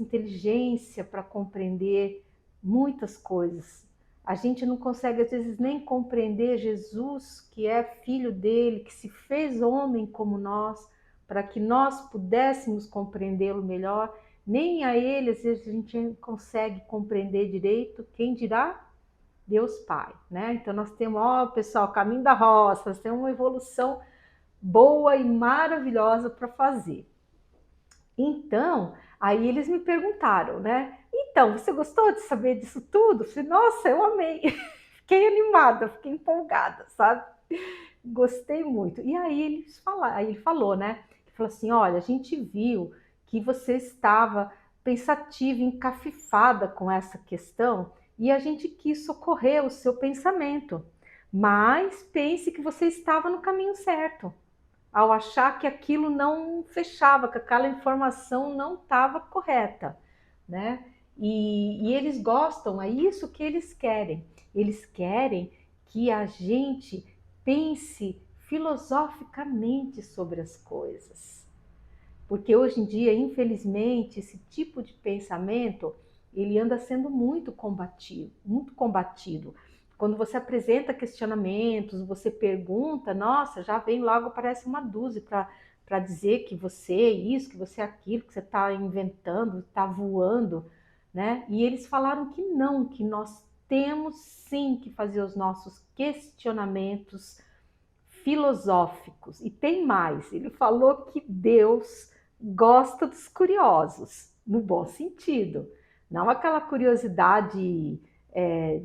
inteligência para compreender muitas coisas. A gente não consegue, às vezes, nem compreender Jesus, que é filho dele, que se fez homem como nós, para que nós pudéssemos compreendê-lo melhor. Nem a ele, às vezes, a gente consegue compreender direito. Quem dirá? Deus Pai, né? Então nós temos, pessoal, caminho da roça, nós temos uma evolução boa e maravilhosa para fazer. Então, aí eles me perguntaram, né? Então, você gostou de saber disso tudo? Eu falei, nossa, eu amei. Fiquei animada, fiquei empolgada, sabe? Gostei muito. E aí ele falou, né? Ele falou assim, olha, a gente viu que você estava pensativa, encafifada com essa questão e a gente quis socorrer o seu pensamento. Mas pense que você estava no caminho certo, ao achar que aquilo não fechava, que aquela informação não estava correta, né? E eles gostam, é isso que eles querem. Eles querem que a gente pense filosoficamente sobre as coisas. porque hoje em dia, infelizmente, esse tipo de pensamento, ele anda sendo muito combatido, muito combatido. Quando você apresenta questionamentos, você pergunta, nossa, já vem logo, parece uma dúzia para dizer que você é isso, que você é aquilo, que você está inventando, está voando, né? E eles falaram que não, que nós temos sim que fazer os nossos questionamentos filosóficos. E tem mais, ele falou que Deus gosta dos curiosos, no bom sentido. Não aquela curiosidade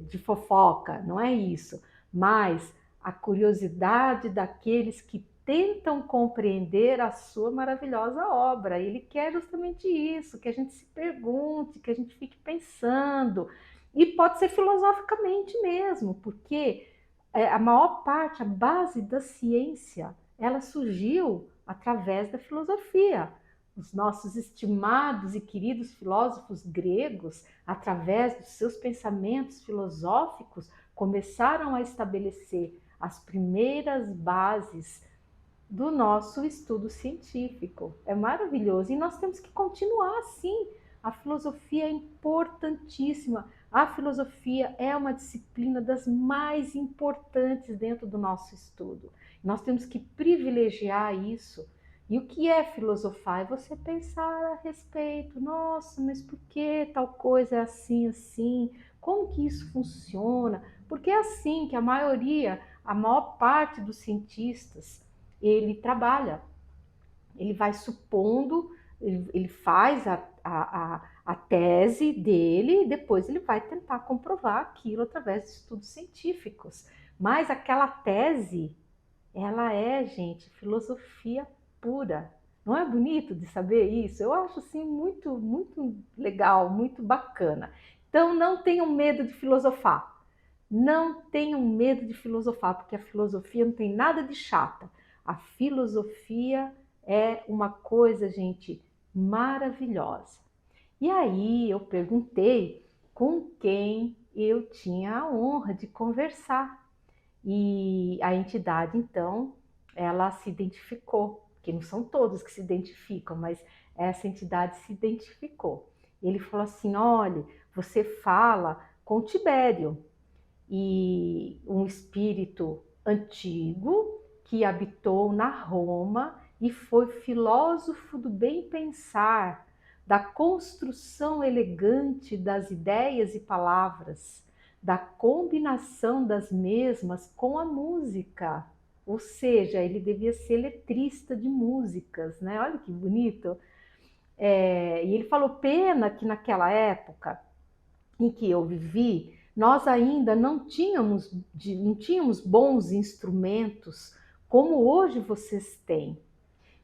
de fofoca, não é isso. Mas a curiosidade daqueles que tentam compreender a sua maravilhosa obra. Ele quer justamente isso, que a gente se pergunte, que a gente fique pensando. E pode ser filosoficamente mesmo, porque a maior parte, a base da ciência, ela surgiu através da filosofia. Os nossos estimados e queridos filósofos gregos, através dos seus pensamentos filosóficos, começaram a estabelecer as primeiras bases do nosso estudo científico. É maravilhoso e nós temos que continuar assim. A filosofia é importantíssima. A filosofia é uma disciplina das mais importantes dentro do nosso estudo. Nós temos que privilegiar isso. E o que é filosofar? É você pensar a respeito. Nossa, mas por que tal coisa é assim, assim? Como que isso funciona? Porque é assim que a maior parte dos cientistas, ele trabalha. Ele vai supondo, ele faz a tese dele e depois ele vai tentar comprovar aquilo através de estudos científicos. Mas aquela tese, ela é, gente, filosofia pura. Não é bonito de saber isso? Eu acho assim muito, muito legal, muito bacana. Então não tenham medo de filosofar. Não tenham medo de filosofar, porque a filosofia não tem nada de chata. A filosofia é uma coisa, gente, maravilhosa. E aí eu perguntei com quem eu tinha a honra de conversar. E a entidade, então, ela se identificou, que não são todos que se identificam, mas essa entidade se identificou. Ele falou assim: olha, você fala com Tibério, e um espírito antigo que habitou na Roma e foi filósofo do bem pensar, da construção elegante das ideias e palavras, da combinação das mesmas com a música. Ou seja, ele devia ser letrista de músicas, né? Olha que bonito. E ele falou: pena que naquela época em que eu vivi, nós ainda não tínhamos bons instrumentos como hoje vocês têm,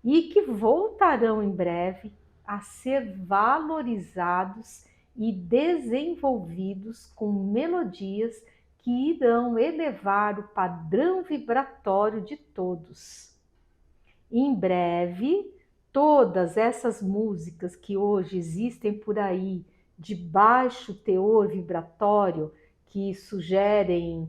e que voltarão em breve a ser valorizados e desenvolvidos com melodias que irão elevar o padrão vibratório de todos. Em breve, todas essas músicas que hoje existem por aí, de baixo teor vibratório, que sugerem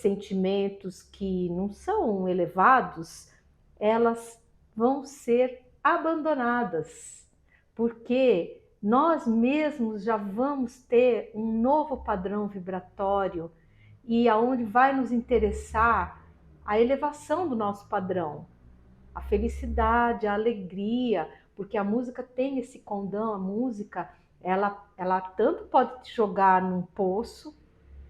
sentimentos que não são elevados, elas vão ser abandonadas, porque nós mesmos já vamos ter um novo padrão vibratório e aonde vai nos interessar a elevação do nosso padrão, a felicidade, a alegria, porque a música tem esse condão, a música, ela tanto pode te jogar num poço,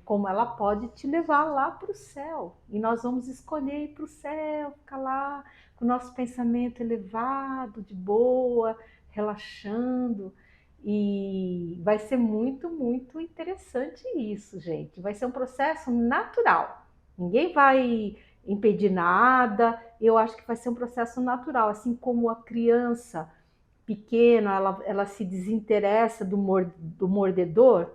como ela pode te levar lá para o céu. E nós vamos escolher ir para o céu, ficar lá com o nosso pensamento elevado, de boa, relaxando. E vai ser muito, muito interessante isso, gente. Vai ser um processo natural. Ninguém vai impedir nada. Eu acho que vai ser um processo natural, assim como a criança pequena, ela se desinteressa do mordedor.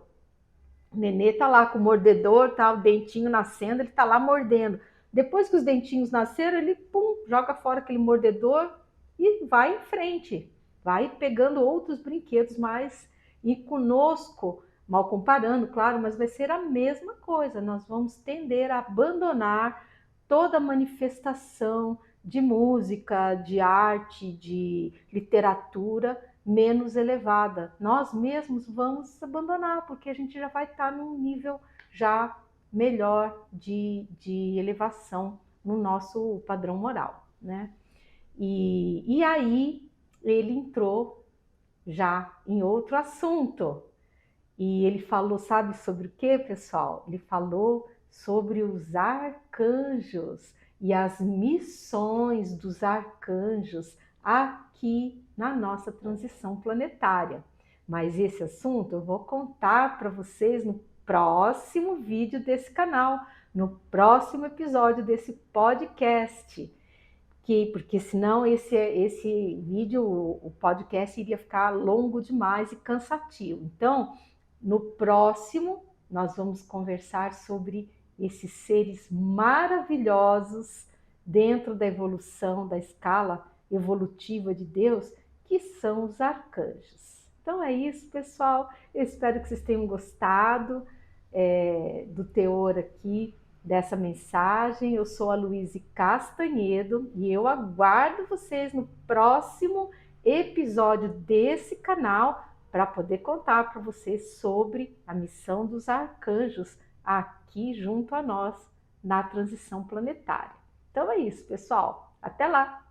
O nenê tá lá com o mordedor, tá o dentinho nascendo, ele tá lá mordendo. Depois que os dentinhos nasceram, ele joga fora aquele mordedor e vai em frente, vai pegando outros brinquedos mais. E conosco, mal comparando, claro, mas vai ser a mesma coisa. Nós vamos tender a abandonar toda manifestação de música, de arte, de literatura menos elevada. Nós mesmos vamos abandonar, porque a gente já vai estar num nível já melhor de elevação no nosso padrão moral, né? E aí ele entrou já em outro assunto. E ele falou, sabe sobre o que, pessoal? Ele falou sobre os arcanjos e as missões dos arcanjos aqui na nossa transição planetária. Mas esse assunto eu vou contar para vocês no próximo vídeo desse canal, no próximo episódio desse podcast. Porque senão esse vídeo, o podcast iria ficar longo demais e cansativo. Então, no próximo, nós vamos conversar sobre esses seres maravilhosos dentro da evolução, da escala evolutiva de Deus, que são os arcanjos. Então é isso, pessoal. Eu espero que vocês tenham gostado do teor aqui dessa mensagem. Eu sou a Luíse Castanhedo e eu aguardo vocês no próximo episódio desse canal para poder contar para vocês sobre a missão dos arcanjos aqui junto a nós na transição planetária. Então é isso, pessoal. Até lá!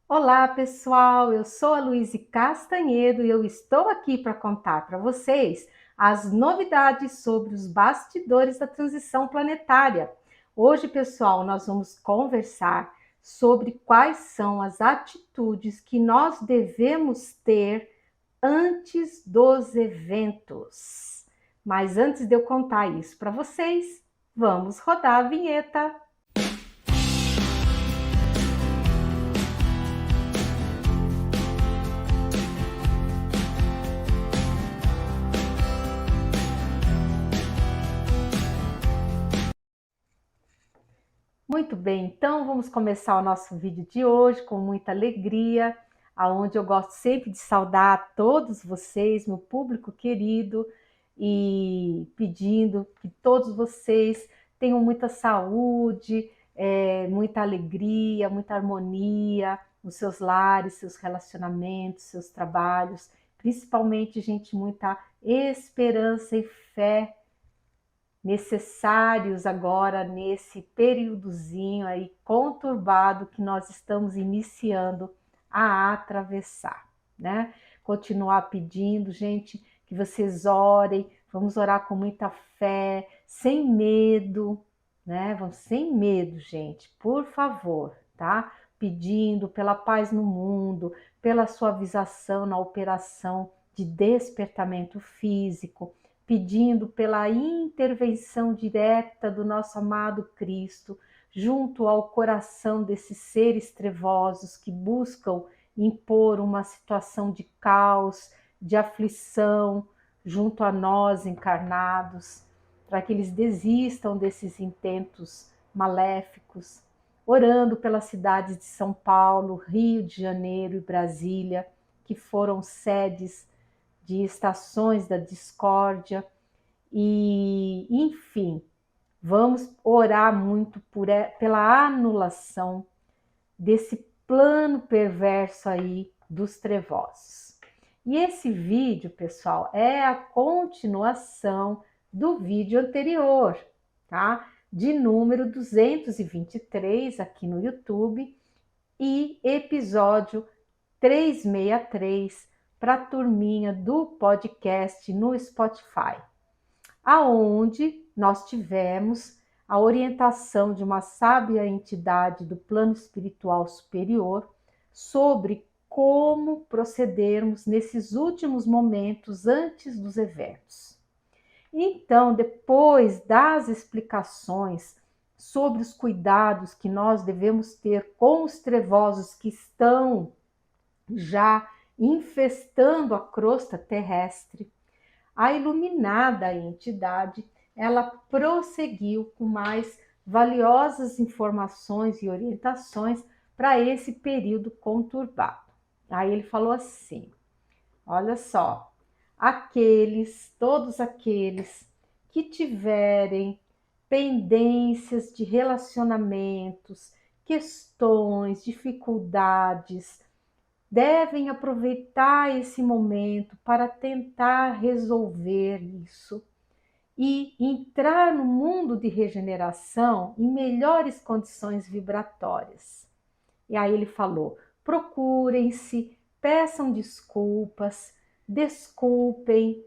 Olá, pessoal! Eu sou a Luíse Castanhedo e eu estou aqui para contar para vocês as novidades sobre os bastidores da transição planetária. Hoje, pessoal, nós vamos conversar sobre quais são as atitudes que nós devemos ter antes dos eventos. Mas antes de eu contar isso para vocês, vamos rodar a vinheta. Muito bem, então vamos começar o nosso vídeo de hoje com muita alegria, aonde eu gosto sempre de saudar todos vocês, meu público querido, e pedindo que todos vocês tenham muita saúde, muita alegria, muita harmonia nos seus lares, seus relacionamentos, seus trabalhos, principalmente, gente, muita esperança e fé necessários agora nesse períodozinho aí conturbado que nós estamos iniciando a atravessar, né? Continuar pedindo, gente, que vocês orem, vamos orar com muita fé, sem medo, né? Vamos sem medo, gente, por favor, tá? Pedindo pela paz no mundo, pela suavização na operação de despertamento físico, pedindo pela intervenção direta do nosso amado Cristo, junto ao coração desses seres trevosos que buscam impor uma situação de caos, de aflição, junto a nós encarnados, para que eles desistam desses intentos maléficos, orando pelas cidades de São Paulo, Rio de Janeiro e Brasília, que foram sedes de estações da discórdia, e enfim, vamos orar muito pela anulação desse plano perverso aí dos trevosos. E esse vídeo, pessoal, é a continuação do vídeo anterior, tá? De número 223 aqui no YouTube e episódio 363 para a turminha do podcast no Spotify, aonde nós tivemos a orientação de uma sábia entidade do plano espiritual superior sobre como procedermos nesses últimos momentos antes dos eventos. Então, depois das explicações sobre os cuidados que nós devemos ter com os trevosos que estão já infestando a crosta terrestre, a iluminada entidade, ela prosseguiu com mais valiosas informações e orientações para esse período conturbado. Aí ele falou assim: olha só, todos aqueles que tiverem pendências de relacionamentos, questões, dificuldades, devem aproveitar esse momento para tentar resolver isso e entrar no mundo de regeneração em melhores condições vibratórias. E aí ele falou: procurem-se, peçam desculpas, desculpem.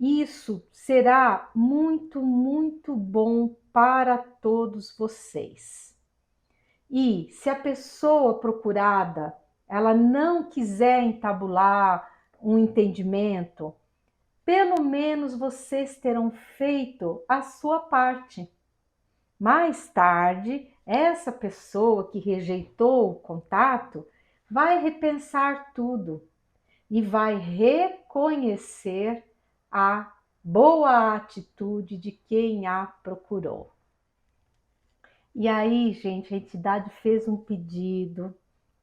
Isso será muito, muito bom para todos vocês. E se a pessoa procurada, ela não quiser entabular um entendimento, pelo menos vocês terão feito a sua parte. Mais tarde, essa pessoa que rejeitou o contato vai repensar tudo e vai reconhecer a boa atitude de quem a procurou. E aí, gente, a entidade fez um pedido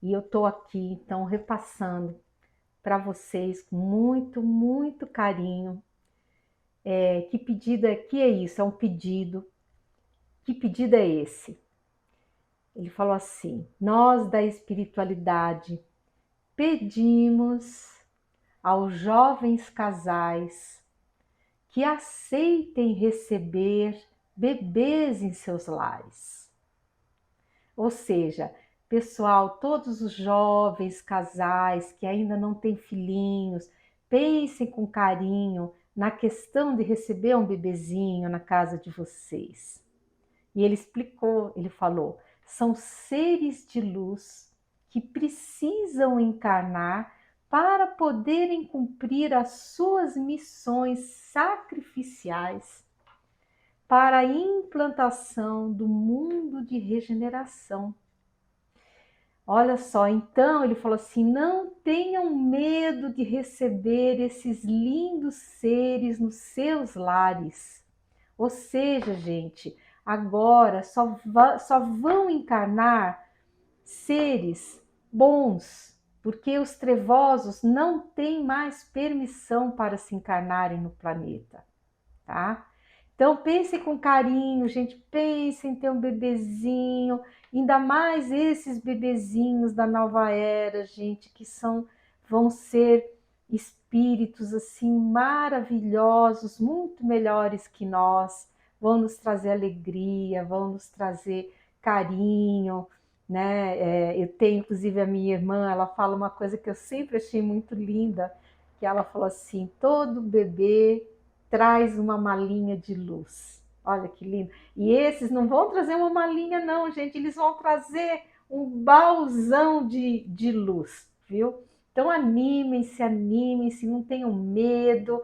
e eu estou aqui, então, repassando para vocês com muito, muito carinho. Que pedido é que é isso? É um pedido. Que pedido é esse? Ele falou assim: nós da espiritualidade pedimos aos jovens casais que aceitem receber bebês em seus lares. Ou seja, pessoal, todos os jovens casais que ainda não têm filhinhos, pensem com carinho na questão de receber um bebezinho na casa de vocês. E ele explicou, ele falou: são seres de luz que precisam encarnar para poderem cumprir as suas missões sacrificiais para a implantação do mundo de regeneração. Olha só, então ele falou assim: não tenham medo de receber esses lindos seres nos seus lares. Ou seja, gente, agora só vão encarnar seres bons, porque os trevosos não têm mais permissão para se encarnarem no planeta, tá? Então pensem com carinho, gente, pensem em ter um bebezinho, ainda mais esses bebezinhos da nova era, gente, que vão ser espíritos assim maravilhosos, muito melhores que nós, vão nos trazer alegria, vão nos trazer carinho, né? Eu tenho, inclusive, a minha irmã, ela fala uma coisa que eu sempre achei muito linda, que ela falou assim: todo bebê traz uma malinha de luz. Olha que lindo. E esses não vão trazer uma malinha não, gente, eles vão trazer um baúzão de luz, viu? Então animem-se, não tenham medo,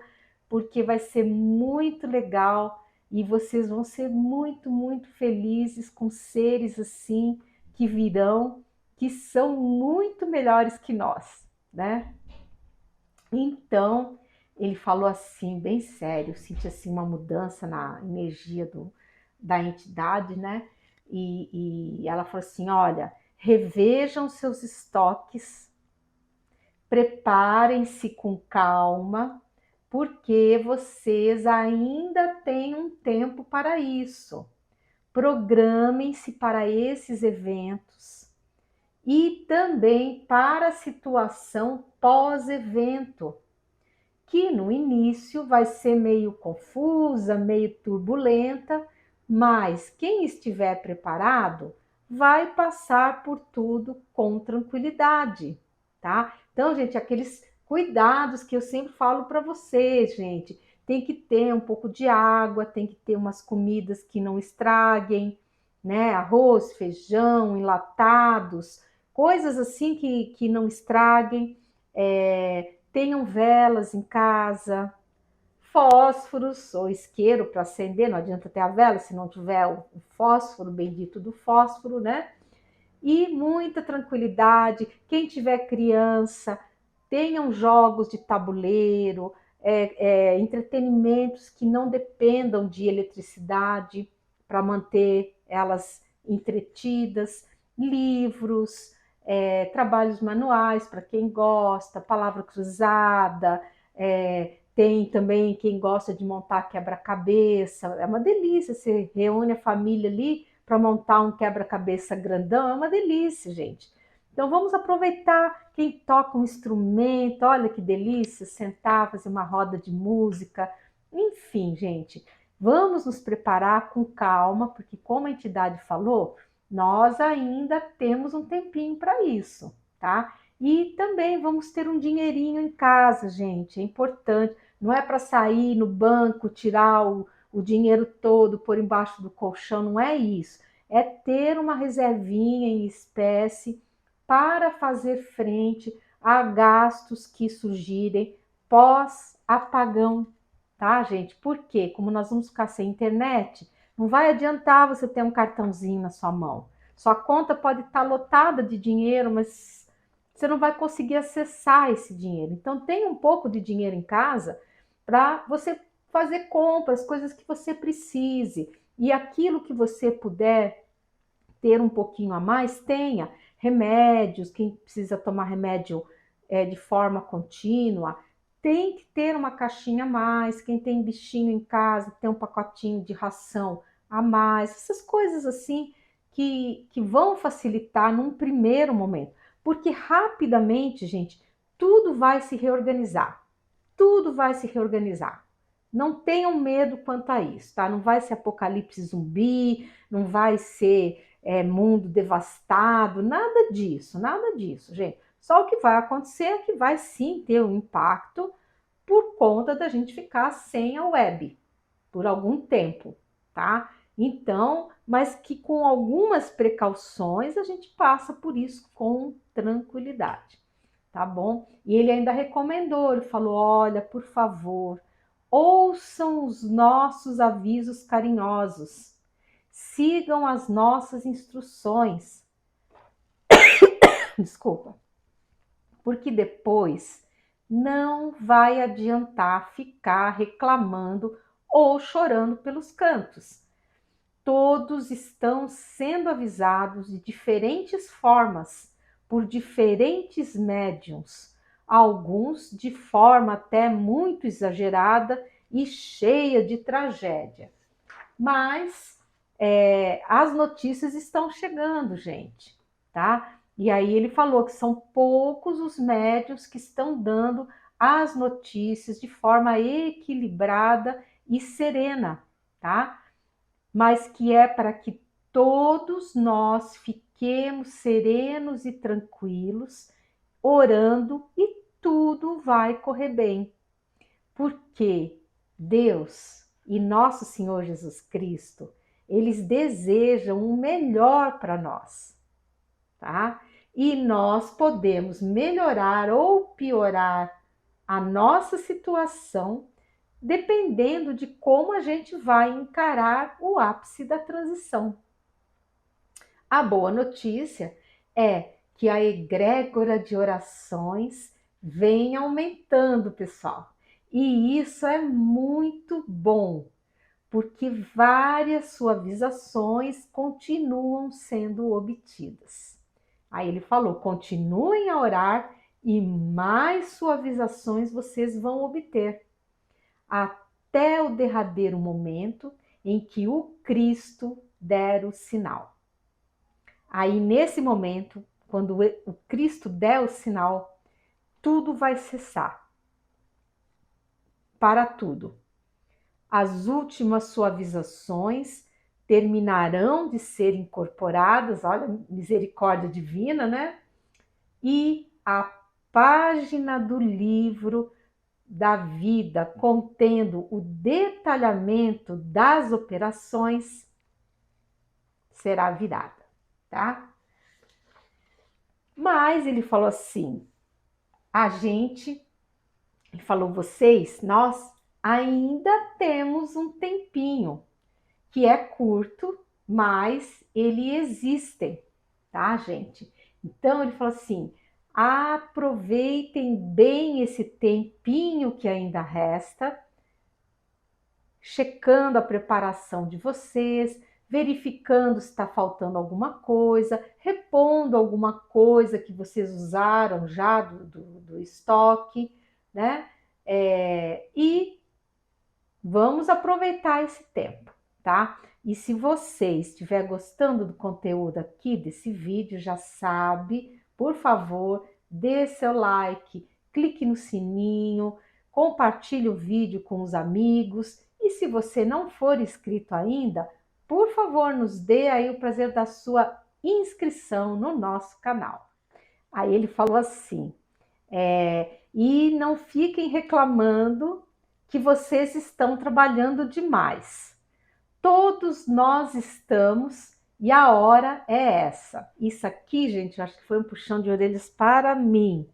porque vai ser muito legal e vocês vão ser muito, muito felizes com seres assim que virão, que são muito melhores que nós, né? Então, ele falou assim, bem sério, senti assim uma mudança na energia da entidade, né? E ela falou assim: olha, revejam seus estoques, preparem-se com calma, porque vocês ainda têm um tempo para isso. Programem-se para esses eventos e também para a situação pós-evento, que no início vai ser meio confusa, meio turbulenta, mas quem estiver preparado vai passar por tudo com tranquilidade, tá? Então, gente, aqueles cuidados que eu sempre falo para vocês, gente, tem que ter um pouco de água, tem que ter umas comidas que não estraguem, né? Arroz, feijão, enlatados, coisas assim que não estraguem. Tenham velas em casa, fósforos ou isqueiro para acender, não adianta ter a vela se não tiver o fósforo, bendito do fósforo, né? E muita tranquilidade. Quem tiver criança, tenham jogos de tabuleiro, entretenimentos que não dependam de eletricidade para manter elas entretidas, livros, trabalhos manuais para quem gosta, palavra cruzada, tem também quem gosta de montar quebra-cabeça. É uma delícia, você reúne a família ali para montar um quebra-cabeça grandão, é uma delícia, gente. Então vamos aproveitar quem toca um instrumento, olha que delícia, sentar, fazer uma roda de música, enfim, gente, vamos nos preparar com calma, porque como a entidade falou, nós ainda temos um tempinho para isso, tá? E também vamos ter um dinheirinho em casa, gente, é importante, não é para sair no banco, tirar o dinheiro todo, pôr embaixo do colchão, não é isso, é ter uma reservinha em espécie para fazer frente a gastos que surgirem pós-apagão, tá, gente? Porque, como nós vamos ficar sem internet, não vai adiantar você ter um cartãozinho na sua mão. Sua conta pode estar lotada de dinheiro, mas você não vai conseguir acessar esse dinheiro. Então, tenha um pouco de dinheiro em casa para você fazer compras, coisas que você precise. E aquilo que você puder ter um pouquinho a mais, tenha. Remédios, quem precisa tomar remédio de forma contínua, tem que ter uma caixinha a mais. Quem tem bichinho em casa, tem um pacotinho de ração a mais. Essas coisas assim que vão facilitar num primeiro momento. Porque rapidamente, gente, tudo vai se reorganizar. Tudo vai se reorganizar. Não tenham medo quanto a isso, tá? Não vai ser apocalipse zumbi, não vai ser mundo devastado, nada disso, gente. Só o que vai acontecer é que vai sim ter um impacto por conta da gente ficar sem a web por algum tempo, tá? Então, mas que com algumas precauções a gente passa por isso com tranquilidade, tá bom? E ele ainda recomendou, ele falou, olha, por favor, ouçam os nossos avisos carinhosos, sigam as nossas instruções. Desculpa. Porque depois não vai adiantar ficar reclamando ou chorando pelos cantos. Todos estão sendo avisados de diferentes formas, por diferentes médiums, alguns de forma até muito exagerada e cheia de tragédia. Mas as notícias estão chegando, gente, tá? E aí ele falou que são poucos os médiuns que estão dando as notícias de forma equilibrada e serena, tá? Mas que é para que todos nós fiquemos serenos e tranquilos, orando e tudo vai correr bem. Porque Deus e nosso Senhor Jesus Cristo, eles desejam o melhor para nós, tá? E nós podemos melhorar ou piorar a nossa situação dependendo de como a gente vai encarar o ápice da transição. A boa notícia é que a egrégora de orações vem aumentando, pessoal. E isso é muito bom, porque várias suavizações continuam sendo obtidas. Aí ele falou, continuem a orar e mais suavizações vocês vão obter, até o derradeiro momento em que o Cristo der o sinal. Aí nesse momento, quando o Cristo der o sinal, tudo vai cessar. Para tudo. As últimas suavizações terminarão de ser incorporadas, olha, misericórdia divina, né? E a página do livro da vida, contendo o detalhamento das operações, será virada, tá? Mas ele falou assim, ele falou, nós ainda temos um tempinho, que é curto, mas ele existe, tá, gente? Então ele falou assim, aproveitem bem esse tempinho que ainda resta, checando a preparação de vocês, verificando se está faltando alguma coisa, repondo alguma coisa que vocês usaram já do estoque, né? E vamos aproveitar esse tempo, tá? E se você estiver gostando do conteúdo aqui desse vídeo, já sabe, por favor, dê seu like, clique no sininho, compartilhe o vídeo com os amigos. E se você não for inscrito ainda, por favor, nos dê aí o prazer da sua inscrição no nosso canal. Aí ele falou assim, e não fiquem reclamando que vocês estão trabalhando demais. Todos nós estamos e a hora é essa. Isso aqui, gente, eu acho que foi um puxão de orelhas para mim,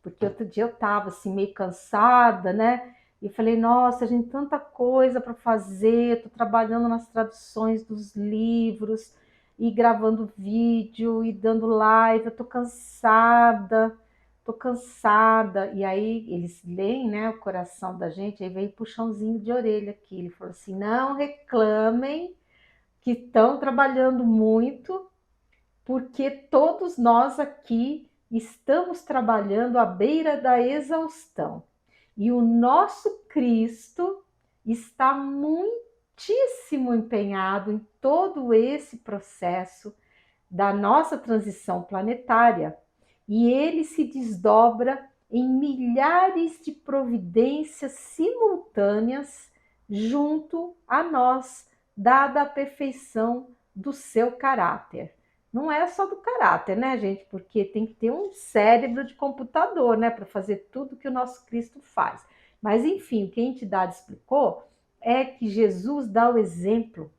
porque outro dia eu estava assim meio cansada, né? E falei, nossa, gente, tanta coisa para fazer, estou trabalhando nas traduções dos livros e gravando vídeo e dando live, eu estou cansada. Tô cansada. E aí eles leem, né, o coração da gente, aí veio puxãozinho de orelha aqui. Ele falou assim: não reclamem que estão trabalhando muito, porque todos nós aqui estamos trabalhando à beira da exaustão. E o nosso Cristo está muitíssimo empenhado em todo esse processo da nossa transição planetária. E ele se desdobra em milhares de providências simultâneas junto a nós, dada a perfeição do seu caráter. Não é só do caráter, né, gente? Porque tem que ter um cérebro de computador, né, para fazer tudo que o nosso Cristo faz. Mas, enfim, o que a entidade explicou é que Jesus dá o exemplo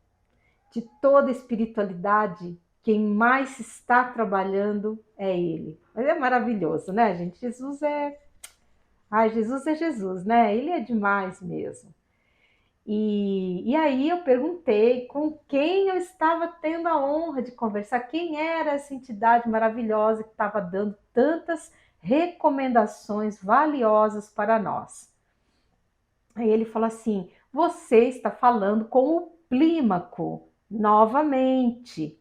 de toda a espiritualidade. Quem mais está trabalhando é ele. Mas é maravilhoso, né, gente? Jesus é Jesus, né? Ele é demais mesmo. E aí eu perguntei com quem eu estava tendo a honra de conversar, quem era essa entidade maravilhosa que estava dando tantas recomendações valiosas para nós. Aí ele falou assim: você está falando com o Plímaco novamente.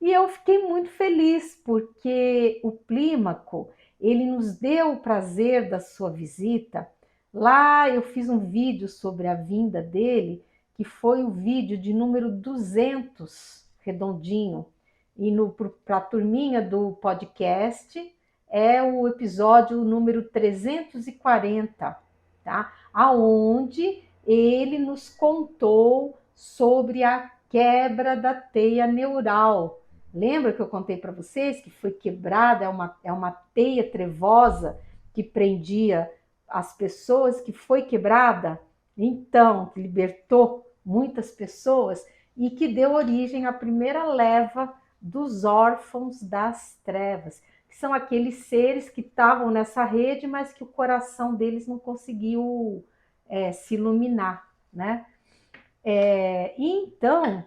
E eu fiquei muito feliz, porque o Plímaco, ele nos deu o prazer da sua visita. Lá eu fiz um vídeo sobre a vinda dele, que foi o vídeo de número 200, redondinho. E para a turminha do podcast, é o episódio número 340, tá? Aonde ele nos contou sobre a quebra da teia neural. Lembra que eu contei para vocês que foi quebrada, é uma teia trevosa que prendia as pessoas, que foi quebrada? Então, que libertou muitas pessoas e que deu origem à primeira leva dos órfãos das trevas, que são aqueles seres que estavam nessa rede, mas que o coração deles não conseguiu se iluminar, né? Então,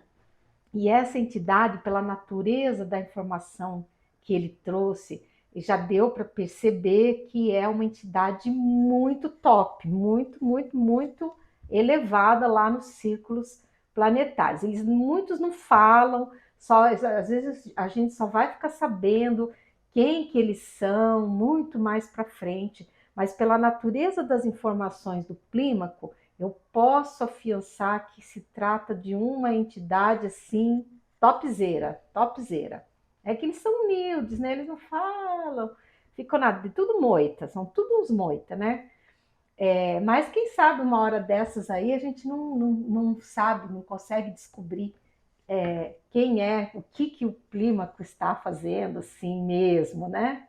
e essa entidade, pela natureza da informação que ele trouxe, já deu para perceber que é uma entidade muito top, muito, muito, muito elevada lá nos círculos planetários. Muitos não falam, às vezes a gente só vai ficar sabendo quem que eles são muito mais para frente, mas pela natureza das informações do Clímaco, eu posso afiançar que se trata de uma entidade assim, topzera, topzera. É que eles são humildes, né? Eles não falam, ficam nada, de tudo moita, são tudo uns moita, né? Mas quem sabe uma hora dessas aí a gente não sabe, não consegue descobrir quem é, o que o Clímaco está fazendo assim mesmo, né?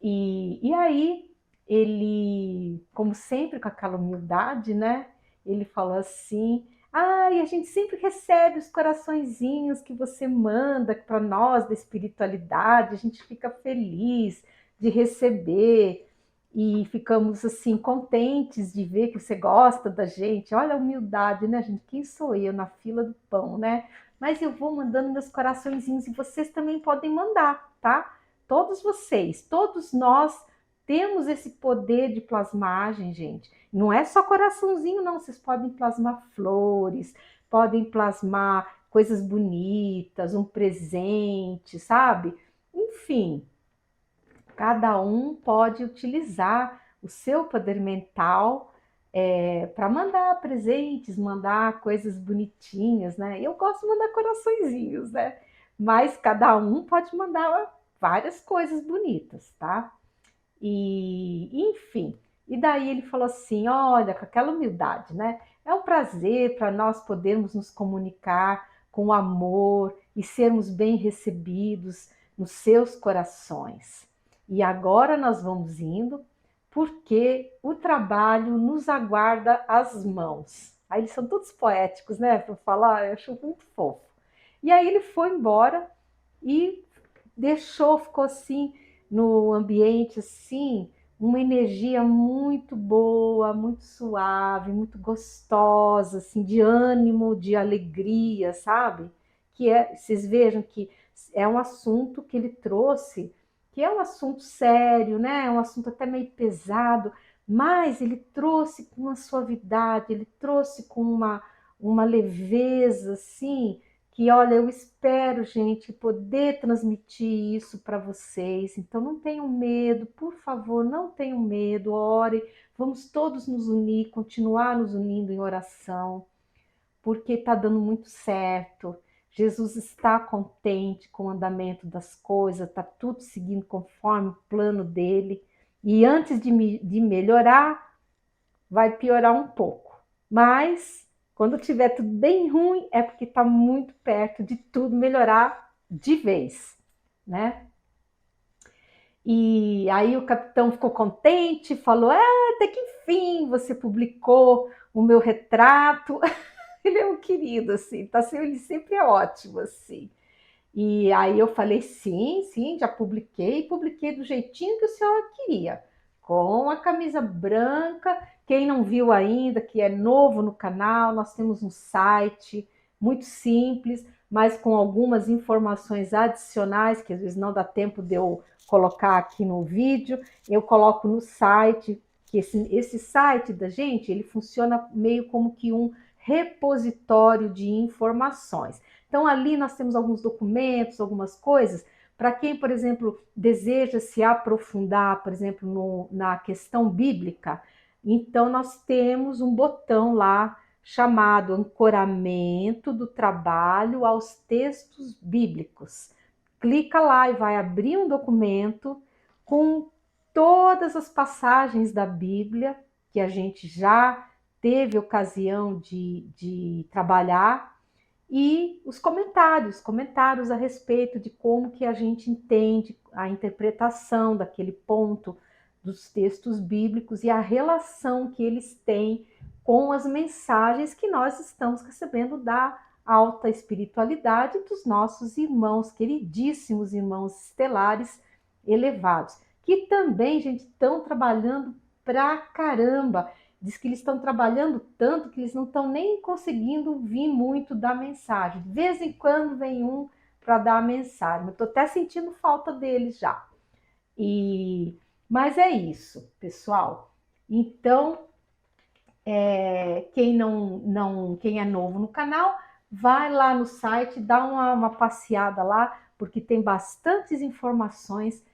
E aí ele, como sempre com aquela humildade, né? Ele falou assim: e a gente sempre recebe os coraçõezinhos que você manda para nós da espiritualidade, a gente fica feliz de receber e ficamos assim contentes de ver que você gosta da gente. Olha a humildade, né, gente? Quem sou eu na fila do pão, né? Mas eu vou mandando meus coraçõezinhos e vocês também podem mandar, tá? Todos vocês, todos nós temos esse poder de plasmagem, gente. Não é só coraçãozinho, não. Vocês podem plasmar flores, podem plasmar coisas bonitas, um presente, sabe? Enfim, cada um pode utilizar o seu poder mental para mandar presentes, mandar coisas bonitinhas, né? Eu gosto de mandar coraçõezinhos, né? Mas cada um pode mandar várias coisas bonitas, tá? E, enfim, e daí ele falou assim, olha, com aquela humildade, né? É um prazer para nós podermos nos comunicar com amor e sermos bem recebidos nos seus corações. E agora nós vamos indo, porque o trabalho nos aguarda às mãos. Aí eles são todos poéticos, né? Para falar, eu acho muito fofo. E aí ele foi embora e deixou, ficou assim, no ambiente assim, uma energia muito boa, muito suave, muito gostosa, assim, de ânimo, de alegria, sabe? Que vocês vejam que é um assunto que ele trouxe, que é um assunto sério, né? É um assunto até meio pesado, mas ele trouxe com uma suavidade, ele trouxe com uma leveza, assim, que, olha, eu espero, gente, poder transmitir isso para vocês. Então, não tenham medo, por favor, não tenham medo, ore. Vamos todos nos unir, continuar nos unindo em oração, porque está dando muito certo. Jesus está contente com o andamento das coisas, está tudo seguindo conforme o plano dele. E antes de melhorar, vai piorar um pouco. Mas quando tiver tudo bem ruim, é porque está muito perto de tudo melhorar de vez, né? E aí o capitão ficou contente, falou, até que enfim você publicou o meu retrato. Ele é um querido, assim, tá? Ele sempre é ótimo, assim. E aí eu falei, sim, já publiquei do jeitinho que o senhor queria, com a camisa branca. Quem não viu ainda, que é novo no canal, nós temos um site muito simples, mas com algumas informações adicionais, que às vezes não dá tempo de eu colocar aqui no vídeo, eu coloco no site, que esse site da gente, ele funciona meio como que um repositório de informações. Então, ali nós temos alguns documentos, algumas coisas, para quem, por exemplo, deseja se aprofundar, por exemplo, na questão bíblica. Então, nós temos um botão lá chamado Ancoramento do Trabalho aos Textos Bíblicos. Clica lá e vai abrir um documento com todas as passagens da Bíblia que a gente já teve ocasião de trabalhar, e os comentários a respeito de como que a gente entende a interpretação daquele ponto dos textos bíblicos e a relação que eles têm com as mensagens que nós estamos recebendo da alta espiritualidade dos nossos irmãos, queridíssimos irmãos estelares elevados, que também, gente, estão trabalhando pra caramba. Diz que eles estão trabalhando tanto que eles não estão nem conseguindo vir muito da mensagem. De vez em quando vem um para dar a mensagem. Eu estou até sentindo falta deles já. Mas é isso, pessoal. Então, quem é novo no canal, vai lá no site, dá uma passeada lá, porque tem bastantes informações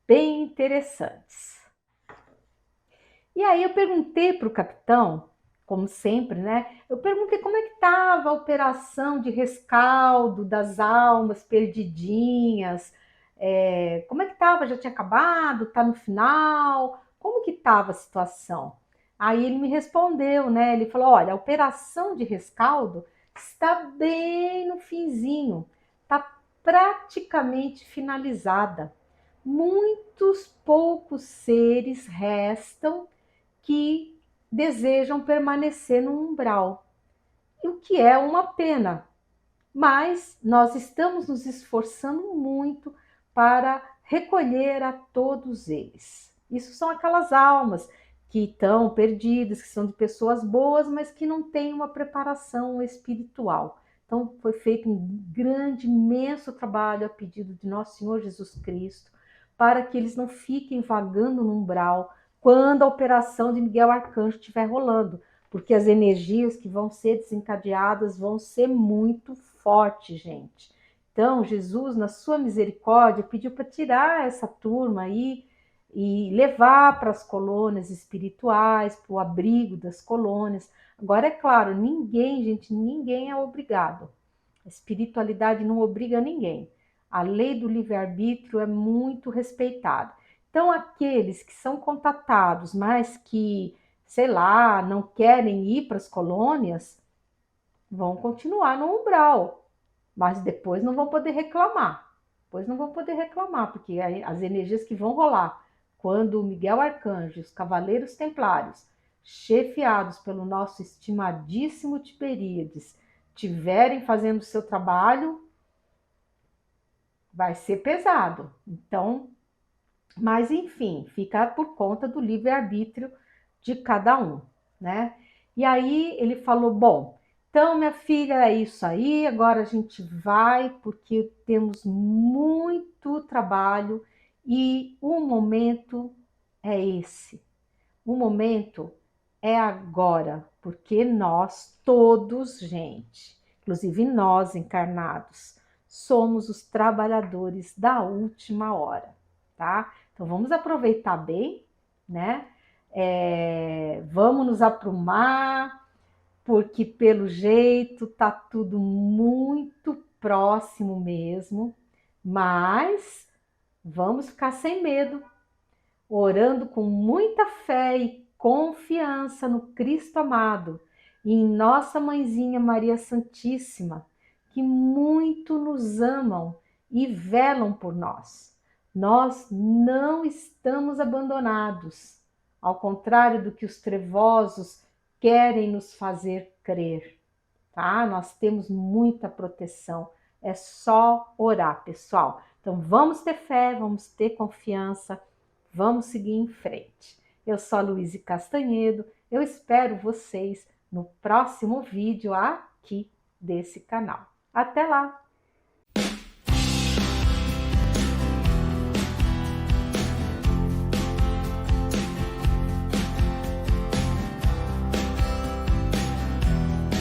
bem interessantes. E aí eu perguntei para o capitão, como sempre, né? Eu perguntei como é que estava a operação de rescaldo das almas perdidinhas, como é que estava? Já tinha acabado? Está no final? Como que estava a situação? Aí ele me respondeu, né? Ele falou, olha, a operação de rescaldo está bem no finzinho, está praticamente finalizada. Muitos poucos seres restam que desejam permanecer no umbral, o que é uma pena, mas nós estamos nos esforçando muito para recolher a todos eles. Isso são aquelas almas que estão perdidas, que são de pessoas boas, mas que não têm uma preparação espiritual. Então foi feito um grande, imenso trabalho a pedido de Nosso Senhor Jesus Cristo, para que eles não fiquem vagando no umbral, quando a operação de Miguel Arcanjo estiver rolando, porque as energias que vão ser desencadeadas vão ser muito forte, gente. Então, Jesus, na sua misericórdia, pediu para tirar essa turma aí e levar para as colônias espirituais, para o abrigo das colônias. Agora, é claro, ninguém, gente, ninguém é obrigado. A espiritualidade não obriga ninguém. A lei do livre-arbítrio é muito respeitada. Então, aqueles que são contatados, mas que, sei lá, não querem ir para as colônias, vão continuar no umbral, mas depois não vão poder reclamar. Depois não vão poder reclamar, porque as energias que vão rolar quando o Miguel Arcanjo, os Cavaleiros Templários, chefiados pelo nosso estimadíssimo Tiberíades, estiverem fazendo o seu trabalho, vai ser pesado. Então, mas enfim, fica por conta do livre-arbítrio de cada um, né? E aí ele falou, bom, então minha filha, é isso aí, agora a gente vai, porque temos muito trabalho e o momento é esse. O momento é agora, porque nós todos, gente, inclusive nós encarnados, somos os trabalhadores da última hora, tá? Então vamos aproveitar bem, né? Vamos nos aprumar, porque pelo jeito tá tudo muito próximo mesmo, mas vamos ficar sem medo, orando com muita fé e confiança no Cristo amado e em nossa mãezinha Maria Santíssima, que muito nos amam e velam por nós. Nós não estamos abandonados, ao contrário do que os trevosos querem nos fazer crer, tá? Nós temos muita proteção, é só orar, pessoal. Então vamos ter fé, vamos ter confiança, vamos seguir em frente. Eu sou a Luíse Castanhedo, eu espero vocês no próximo vídeo aqui desse canal. Até lá!